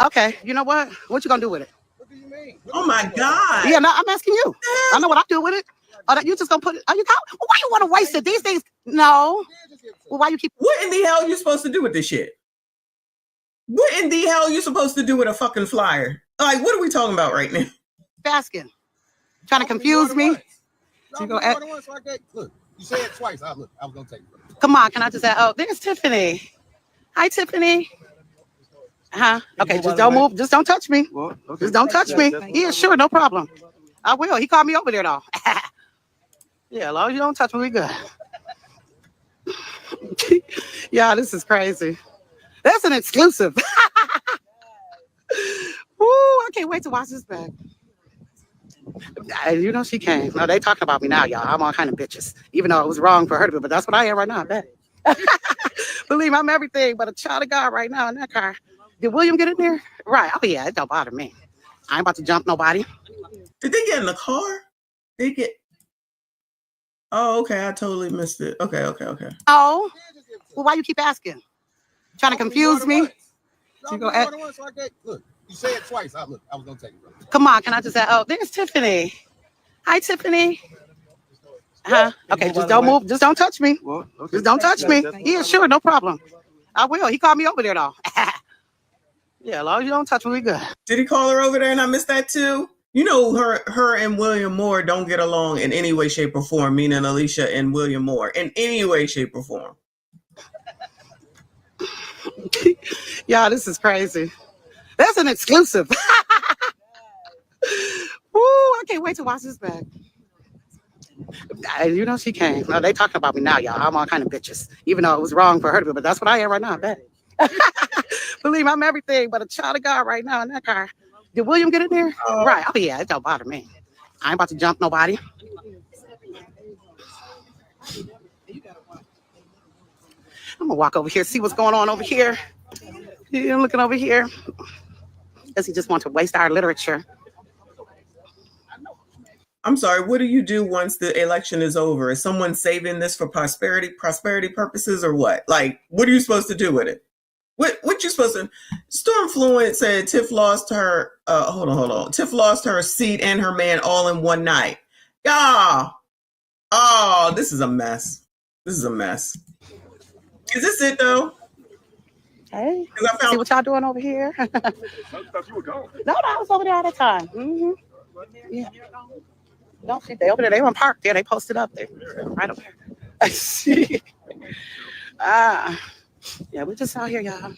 Okay. You know what? What you going to do with it? Oh my God. Yeah, no, I'm asking you. I know what I do with it. Oh, you just gonna put it? Are you? Why you want to waste it? These things? No. Well, why you keep? What in the hell are you supposed to do with this shit? What in the hell are you supposed to do with a fucking flyer? Like, what are we talking about right now? Asking, trying to confuse me. Look, you said it twice. I was gonna take it. Come on, can I just say? Oh, there's Tiffany. Hi, Tiffany. Okay, just don't move. Just don't touch me. Just don't touch me. Yeah, sure, no problem. I will. He called me over there though. Yeah, as long as you don't touch me, we good. Yeah, this is crazy. That's an exclusive. Woo, I can't wait to watch this back. She came. No, they talking about me now, y'all. I'm all kind of bitches. Even though it was wrong for her to be, but that's what I am right now, I bet. Believe me, I'm everything but a child of God right now in that car. Did William get in there? Right. Oh, yeah, it don't bother me. I ain't about to jump nobody. Did they get in the car? They get... Oh, okay. I totally missed it. Okay. Oh, well, why you keep asking? Trying to confuse me? You go at, look, you said it twice. I was gonna take it. Bro. Come on, can I just say, oh, there's Tiffany. Hi, Tiffany. Okay, just don't move. Just don't touch me. Just don't touch me. Yeah, sure, no problem. I will. He called me over there though. Yeah, as long as you don't touch me, we good. Did he call her over there and I missed that too? You know, her and William Moore don't get along in any way, shape, or form, meaning Alicia and William Moore, in any way, shape, or form. Yeah, this is crazy. That's an exclusive. Woo, I can't wait to watch this back. You know she came. No, they talking about me now, y'all. I'm all kind of bitches. Even though it was wrong for her to be, but that's what I am right now, I bet. Believe me, I'm everything but a child of God right now in that car. Did William get in there? Right. Oh yeah, it don't bother me. I ain't about to jump nobody. I'm gonna walk over here, see what's going on over here. Yeah, I'm looking over here. Does he just want to waste our literature? I'm sorry, what do you do once the election is over? Is someone saving this for prosperity purposes or what? Like, what are you supposed to do with it? What you supposed to? Stormfluent said Tiff lost her, hold on. Tiff lost her seat and her man all in one night. Yeah. Oh, this is a mess. This is a mess. Is this it though? Hey, see what y'all doing over here? No, I was over there all the time. Mm-hmm. Yeah. No, see, they over there. They were parked there. They posted up there, right over there. I see. Yeah, we're just out here, y'all.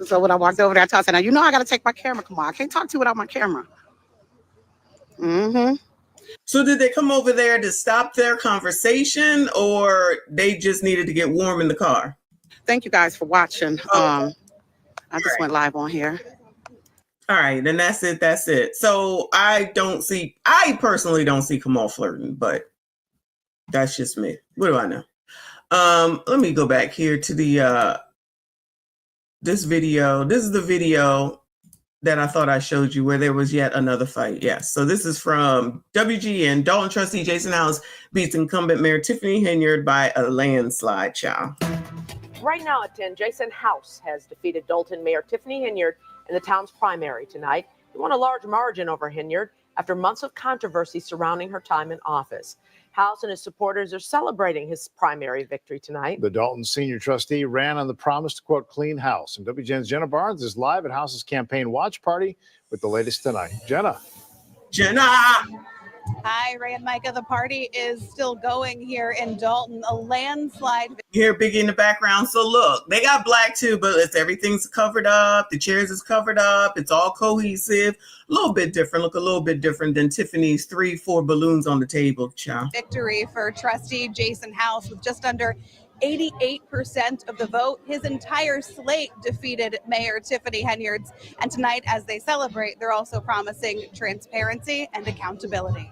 So when I walked over there, I told her, now you know I gotta take my camera. Come on, I can't talk to you without my camera. Mm-hmm. So did they come over there to stop their conversation, or they just needed to get warm in the car? Thank you guys for watching. I just went live on here. All right, then that's it. That's it. So I personally don't see Kamal flirting, but that's just me. What do I know? Let me go back here to the this video. This is the video that I thought I showed you where there was yet another fight. Yes. So this is from WGN. Dalton trustee Jason House beats incumbent Mayor Tiffany Henyard by a landslide, child. Right now at 10, Jason House has defeated Dalton Mayor Tiffany Henyard in the town's primary tonight. He won a large margin over Henyard after months of controversy surrounding her time in office. House and his supporters are celebrating his primary victory tonight. The Dalton senior trustee ran on the promise to, quote, clean house. And WGN's Jenna Barnes is live at House's campaign watch party with the latest tonight. Jenna. Hi, Ray and Micah. The party is still going here in Dalton. A landslide. You hear Biggie in the background. So look, they got black too, but everything's covered up. The chairs is covered up. It's all cohesive. A little bit different. Look a little bit different than Tiffany's 3-4 balloons on the table, child. Victory for trustee Jason House with just under 88% of the vote. His entire slate defeated Mayor Tiffany Henyard. And tonight, as they celebrate, they're also promising transparency and accountability.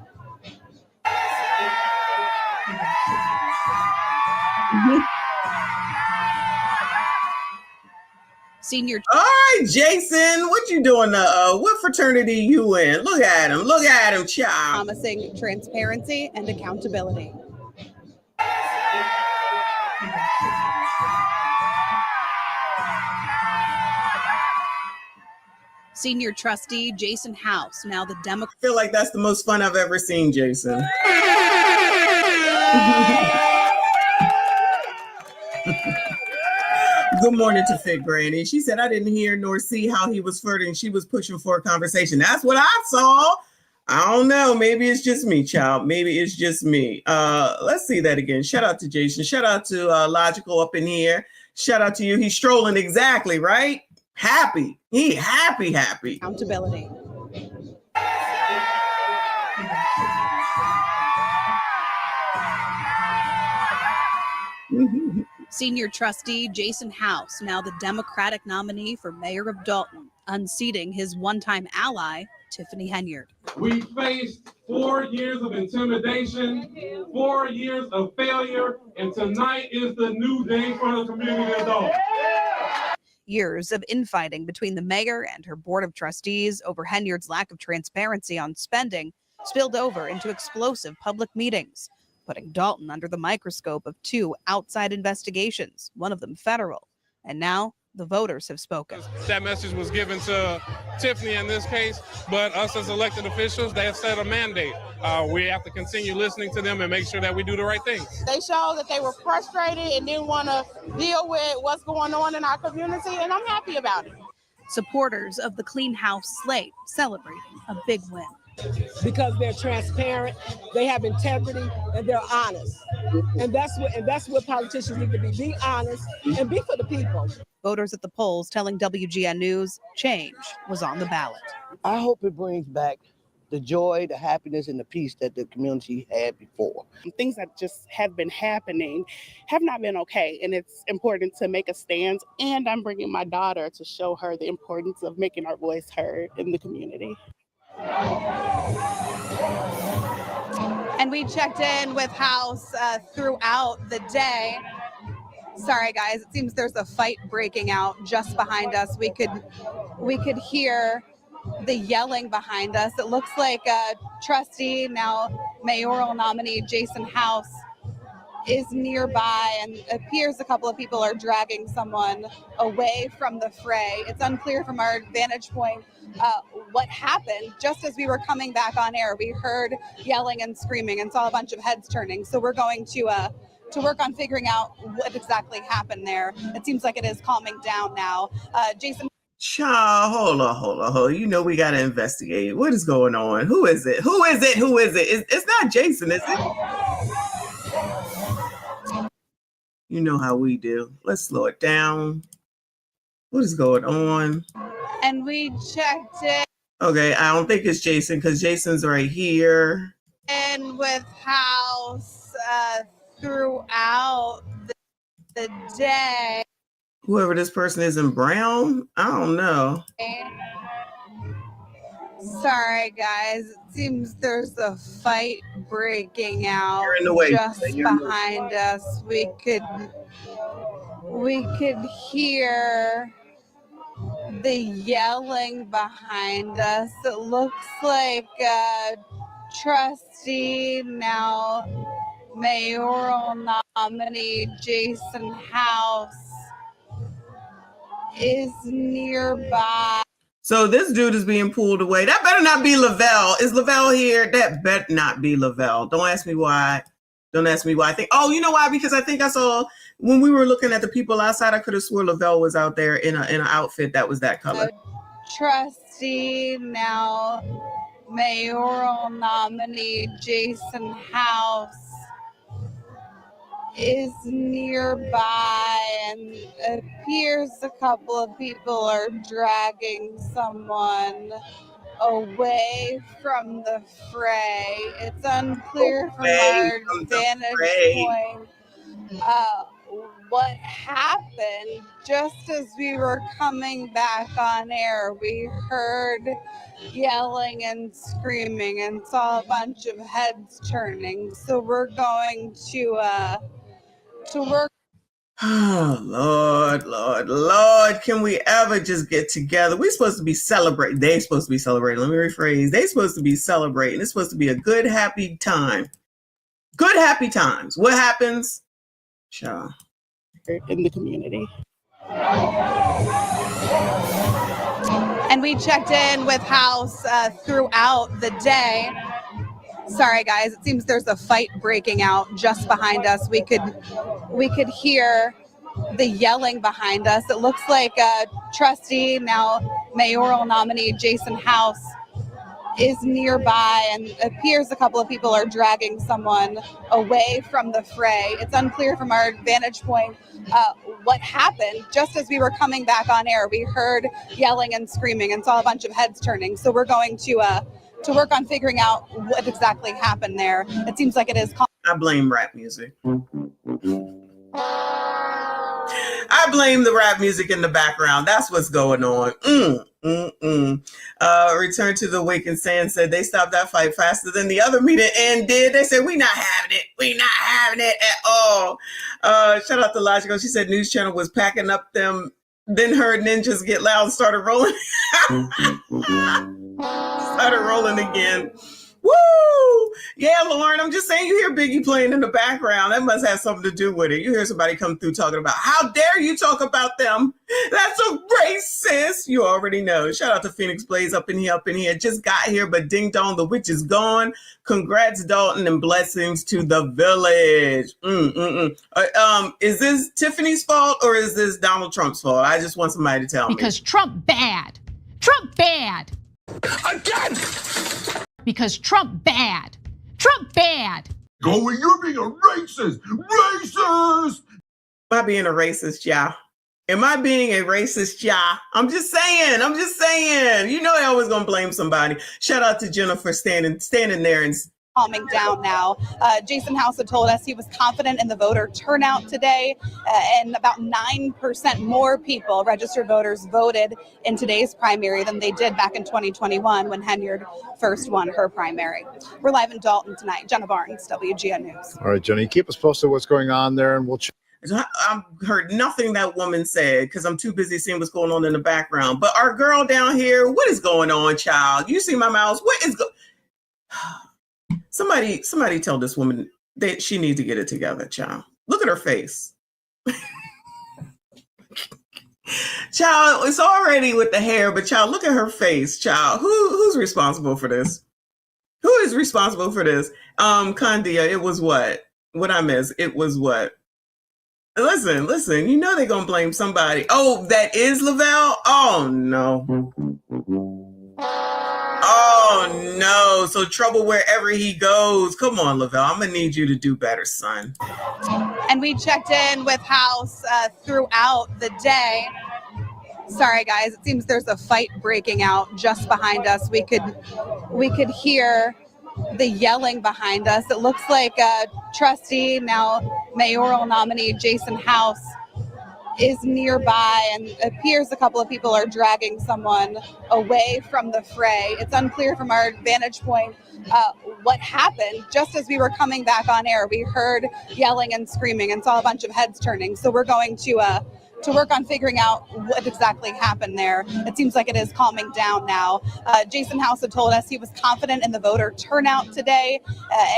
Senior. All right, Jason, what you doing? What fraternity you in? Look at him, child. Promising transparency and accountability. Senior trustee Jason House, now the Democrat. I feel like that's the most fun I've ever seen, Jason. Good morning to Fit Granny. She said, I didn't hear nor see how he was flirting. She was pushing for a conversation. That's what I saw. I don't know. Maybe it's just me, child. Maybe it's just me. Let's see that again. Shout out to Jason. Shout out to Logical up in here. Shout out to you. He's strolling exactly, right? Happy. He happy. Accountability. Senior trustee Jason House, now the Democratic nominee for mayor of Dalton, unseating his one-time ally, Tiffany Henyard. We faced 4 years of intimidation, 4 years of failure, and tonight is the new day for the community of Dalton. Years of infighting between the mayor and her board of trustees over Henyard's lack of transparency on spending spilled over into explosive public meetings. putting Dalton under the microscope of 2 outside investigations, one of them federal. And now the voters have spoken. That message was given to Tiffany in this case, but us as elected officials, they have set a mandate. We have to continue listening to them and make sure that we do the right thing. They showed that they were frustrated and didn't want to deal with what's going on in our community, and I'm happy about it. Supporters of the Clean House slate celebrating a big win. Because they're transparent, they have integrity, and they're honest. And that's what politicians need to be. Be honest and be for the people. Voters at the polls telling WGN News change was on the ballot. I hope it brings back the joy, the happiness, and the peace that the community had before. Things that just have been happening have not been okay, and it's important to make a stand. And I'm bringing my daughter to show her the importance of making our voice heard in the community. And we checked in with House throughout the day. Sorry, guys, it seems there's a fight breaking out just behind us. We could hear the yelling behind us. It looks like trustee, now mayoral nominee Jason House, is nearby, and it appears a couple of people are dragging someone away from the fray. It's unclear from our vantage point what happened. Just as we were coming back on air, we heard yelling and screaming and saw a bunch of heads turning. So we're going to work on figuring out what exactly happened there. It seems like it is calming down now. Jason. Child, hold on. You know we gotta investigate. What is going on? Who is it? It's not Jason, is it? You know how we do. Let's slow it down. What is going on? And we checked it. Okay, I don't think it's Jason because Jason's right here. And with House throughout the day. Whoever this person is in brown, I don't know. Sorry, guys. It seems there's a fight breaking out You're in the way. just behind us. We could hear the yelling behind us. It looks like trustee, now mayoral nominee Jason House is nearby. So this dude is being pulled away. That better not be Lavelle. Is Lavelle here? That better not be Lavelle. Don't ask me why. I think, oh, you know why? Because I think I saw when we were looking at the people outside, I could have swore Lavelle was out there in an outfit that was that color. Trustee, now mayoral nominee Jason House is nearby, and it appears a couple of people are dragging someone away from the fray. It's unclear from our vantage point what happened. Just as we were coming back on air, we heard yelling and screaming and saw a bunch of heads turning. So we're going to work. Oh, Lord, can we ever just get together? We're supposed to be celebrating. They're supposed to be celebrating. Let me rephrase. They're supposed to be celebrating. It's supposed to be a good, happy time. Good, happy times. What happens? Sure. In the community. And we checked in with House throughout the day. Sorry, guys. It seems there's a fight breaking out just behind us. We could hear the yelling behind us. It looks like trustee, now mayoral nominee Jason House, is nearby, and it appears a couple of people are dragging someone away from the fray. It's unclear from our vantage point what happened. Just as we were coming back on air, we heard yelling and screaming and saw a bunch of heads turning. So we're going to work on figuring out what exactly happened there. It seems like it is. I blame rap music. I blame the rap music in the background. That's what's going on. Return to the Wake and Sand said they stopped that fight faster than the other meeting ended. They said, we not having it. We not having it at all. Shout out to Logical. She said News Channel was packing up them, then heard ninjas get loud and started rolling. Started rolling again. Woo! Yeah, Lauren, I'm just saying you hear Biggie playing in the background. That must have something to do with it. You hear somebody come through talking about, how dare you talk about them? That's a racist. You already know. Shout out to Phoenix Blaze up in here. Just got here, but ding dong, the witch is gone. Congrats, Dalton, and blessings to the village. Is this Tiffany's fault or is this Donald Trump's fault? I just want somebody to tell me. Because Trump bad. Trump bad. Again! Because Trump bad. Trump bad. Going, you're being a racist! Racist! Am I being a racist, y'all? Am I being a racist, y'all? I'm just saying. You know they always gonna blame somebody. Shout out to Jennifer standing there and calming down now. Jason House had told us he was confident in the voter turnout today, and about 9% more people, registered voters, voted in today's primary than they did back in 2021 when Henyard first won her primary. We're live in Dalton tonight. Jenna Barnes, WGN News. All right, Jenny, keep us posted what's going on there, and we'll check. I've heard nothing that woman said because I'm too busy seeing what's going on in the background. But our girl down here, what is going on, child? You see my mouse? What is Somebody tell this woman that she needs to get it together, child. Look at her face. Child, it's already with the hair, but child, look at her face, child. Who's responsible for this? Who is responsible for this? Condia, it was what? What I missed? It was what? Listen, you know they're gonna blame somebody. Oh, that is Lavelle? Oh no. Oh no. So trouble wherever he goes. Come on, Lavelle. I'm gonna need you to do better, son. And we checked in with House throughout the day. Sorry guys, it seems there's a fight breaking out just behind us. We could hear the yelling behind us. It looks like trustee, now mayoral nominee Jason House is nearby, and it appears a couple of people are dragging someone away from the fray. It's unclear from our vantage point what happened. Just as we were coming back on air, we heard yelling and screaming and saw a bunch of heads turning. So we're going to work on figuring out what exactly happened there. It seems like it is calming down now. Jason House had told us he was confident in the voter turnout today,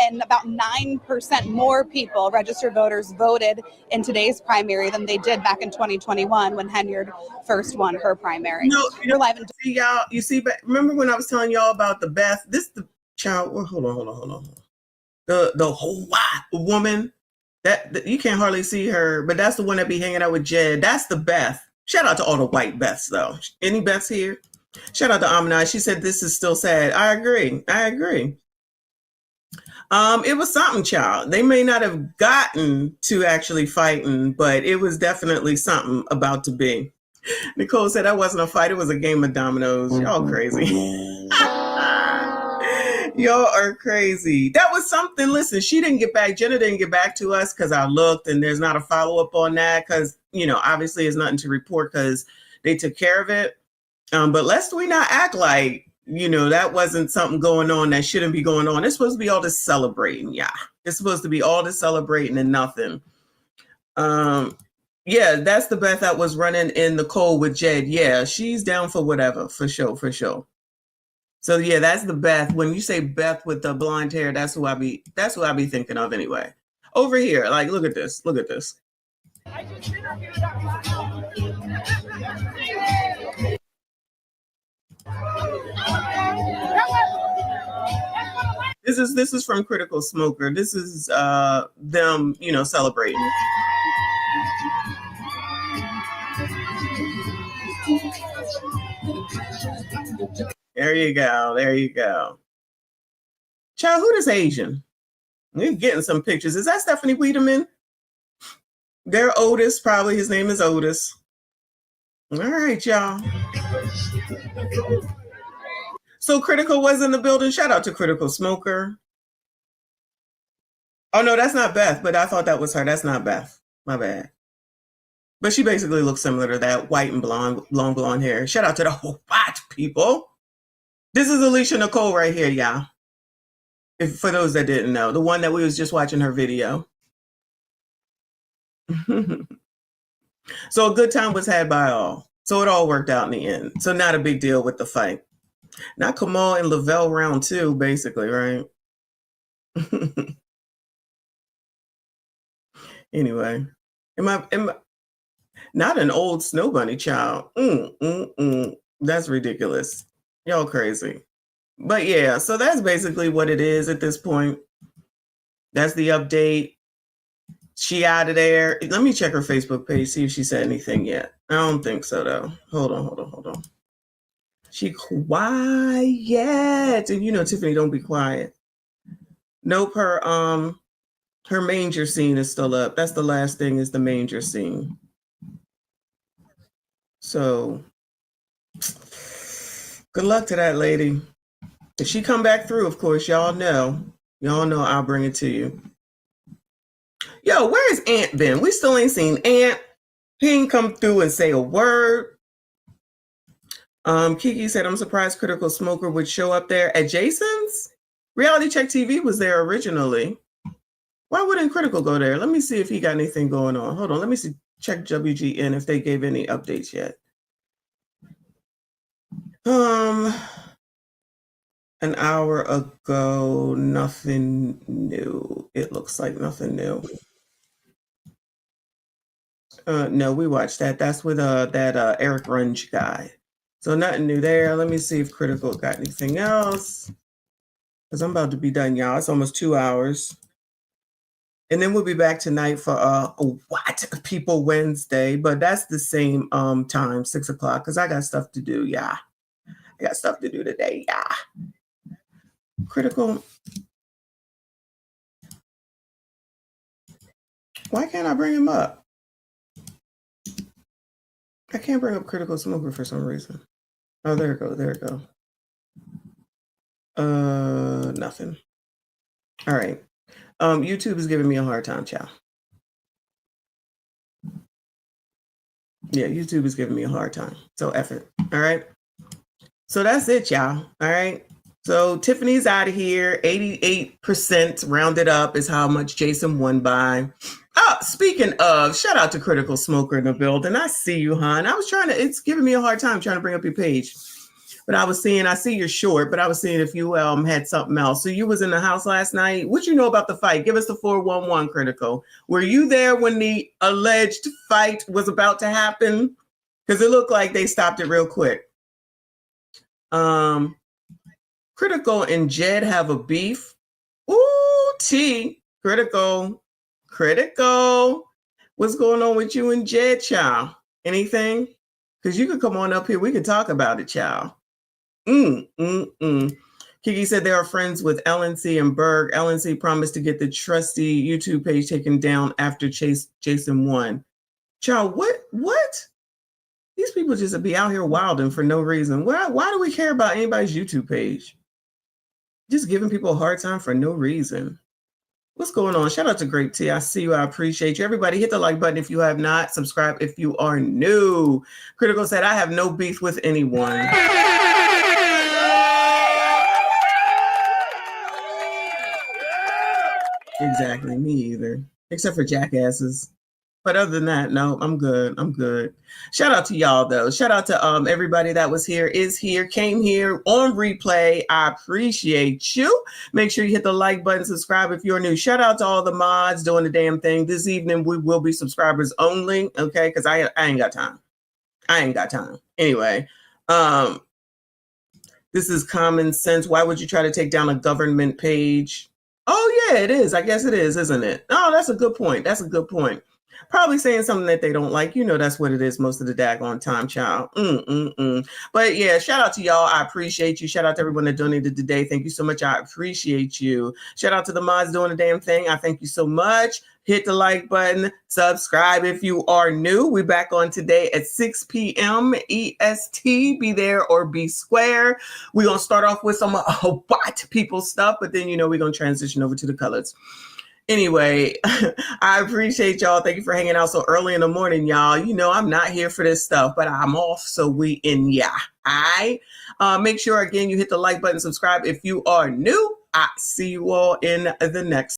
and about 9% more people, registered voters, voted in today's primary than they did back in 2021 when Henyard first won her primary. No, You're live in see y'all. You see, but remember when I was telling y'all about the Beth? The child. Well, hold on. The whole white woman. That you can't hardly see her, but that's the one that be hanging out with Jed. That's the Beth. Shout out to all the white Beths, though. Any Beths here? Shout out to Amina. She said this is still sad. I agree. It was something, child. They may not have gotten to actually fighting, but it was definitely something about to be. Nicole said that wasn't a fight. It was a game of dominoes. Y'all crazy. Y'all are crazy. That was something. Listen, Jenna didn't get back to us because I looked, and there's not a follow-up on that because, obviously there's nothing to report because they took care of it. But lest we not act like, that wasn't something going on that shouldn't be going on. It's supposed to be all this celebrating. Yeah. It's supposed to be all this celebrating and nothing. Yeah, that's the Beth that was running in the cold with Jed. Yeah, she's down for whatever, for sure. So yeah, that's the Beth. When you say Beth with the blonde hair, that's who I be thinking of anyway. Over here, like look at this. This is from Critical Smoker. This is them, celebrating. There you go. Child, who is Asian? We're getting some pictures. Is that Stephanie Wiedemann? They're Otis, probably his name is Otis. All right, y'all. So Critical was in the building. Shout out to Critical Smoker. Oh no, that's not Beth, but I thought that was her. That's not Beth. My bad. But she basically looks similar to that white and blonde, long blonde hair. Shout out to the whole white people. This is Alicia Nicole right here, y'all. For those that didn't know, the one that we was just watching her video. So a good time was had by all. So it all worked out in the end. So not a big deal with the fight. Not Kamal and Lavelle round 2, basically, right? Anyway, am I not an old Snow Bunny child? That's ridiculous. Y'all crazy. But yeah, so that's basically what it is at this point. That's the update. She out of there. Let me check her Facebook page, see if she said anything yet. I don't think so, though. Hold on. She quiet. And you know, Tiffany, don't be quiet. Nope, her manger scene is still up. That's the last thing, is the manger scene. So good luck to that lady. If she come back through, of course, y'all know I'll bring it to you. Yo, where's Ant been? We still ain't seen Ant. He ain't come through and say a word. Kiki said, I'm surprised Critical Smoker would show up there at Jason's. Reality Check TV was there originally. Why wouldn't Critical go there? Let me see if he got anything going on. Hold on, let me see. Check WGN if they gave any updates yet. An hour ago, nothing new. It looks like nothing new. No, we watched that. That's with that Eric Runge guy. So nothing new there. Let me see if Critical got anything else. Because I'm about to be done, y'all. It's almost 2 hours. And then we'll be back tonight for What People Wednesday. But that's the same time, 6 o'clock, because I got stuff to do, yeah. I got stuff to do today, yeah. Critical. Why can't I bring him up? I can't bring up Critical Smoker for some reason. Oh, there it go. There it go. Nothing. All right. YouTube is giving me a hard time, child. Yeah, YouTube is giving me a hard time. So F it. All right. So that's it, y'all. All right. So Tiffany's out of here. 88% rounded up is how much Jason won by. Oh, speaking of, shout out to Critical Smoker in the building. I see you, hon. It's giving me a hard time trying to bring up your page. But I see you're short, but I was seeing if you had something else. So you was in the house last night. What you know about the fight? Give us the 411, Critical. Were you there when the alleged fight was about to happen? Because it looked like they stopped it real quick. Critical and Jed have a beef. Ooh, T. Critical. What's going on with you and Jed, child? Anything? Because you could come on up here. We could talk about it, child. Kiki said they are friends with LNC and Berg. LNC promised to get the trusty YouTube page taken down after Jason won. Child, what? These people just be out here wilding for no reason. Why do we care about anybody's YouTube page? Just giving people a hard time for no reason. What's going on? Shout out to Grape T. I see you. I appreciate you. Everybody hit the like button if you have not. Subscribe if you are new. Critical said, I have no beef with anyone. Exactly, me either. Except for jackasses. But other than that, no, I'm good. Shout out to y'all, though. Shout out to everybody that was here, is here, came here on replay. I appreciate you. Make sure you hit the like button, subscribe if you're new. Shout out to all the mods doing the damn thing. This evening, we will be subscribers only, okay? Because I ain't got time. Anyway, this is common sense. Why would you try to take down a government page? Oh, yeah, it is. I guess it is, isn't it? Oh, that's a good point. Probably saying something that they don't like. You know, that's what it is most of the daggone time, child. But yeah, shout out to y'all. I appreciate you. Shout out to everyone that donated today. Thank you so much. I appreciate you. Shout out to the mods doing the damn thing. I thank you so much. Hit the like button. Subscribe if you are new. We're back on today at 6 p.m. EST. Be there or be square. We're going to start off with some white people stuff, but then, we're going to transition over to the colors. Anyway, I appreciate y'all. Thank you for hanging out so early in the morning, y'all. I'm not here for this stuff, but I'm off, so we in, yeah. All right. Make sure, again, you hit the like button, subscribe if you are new. I see you all in the next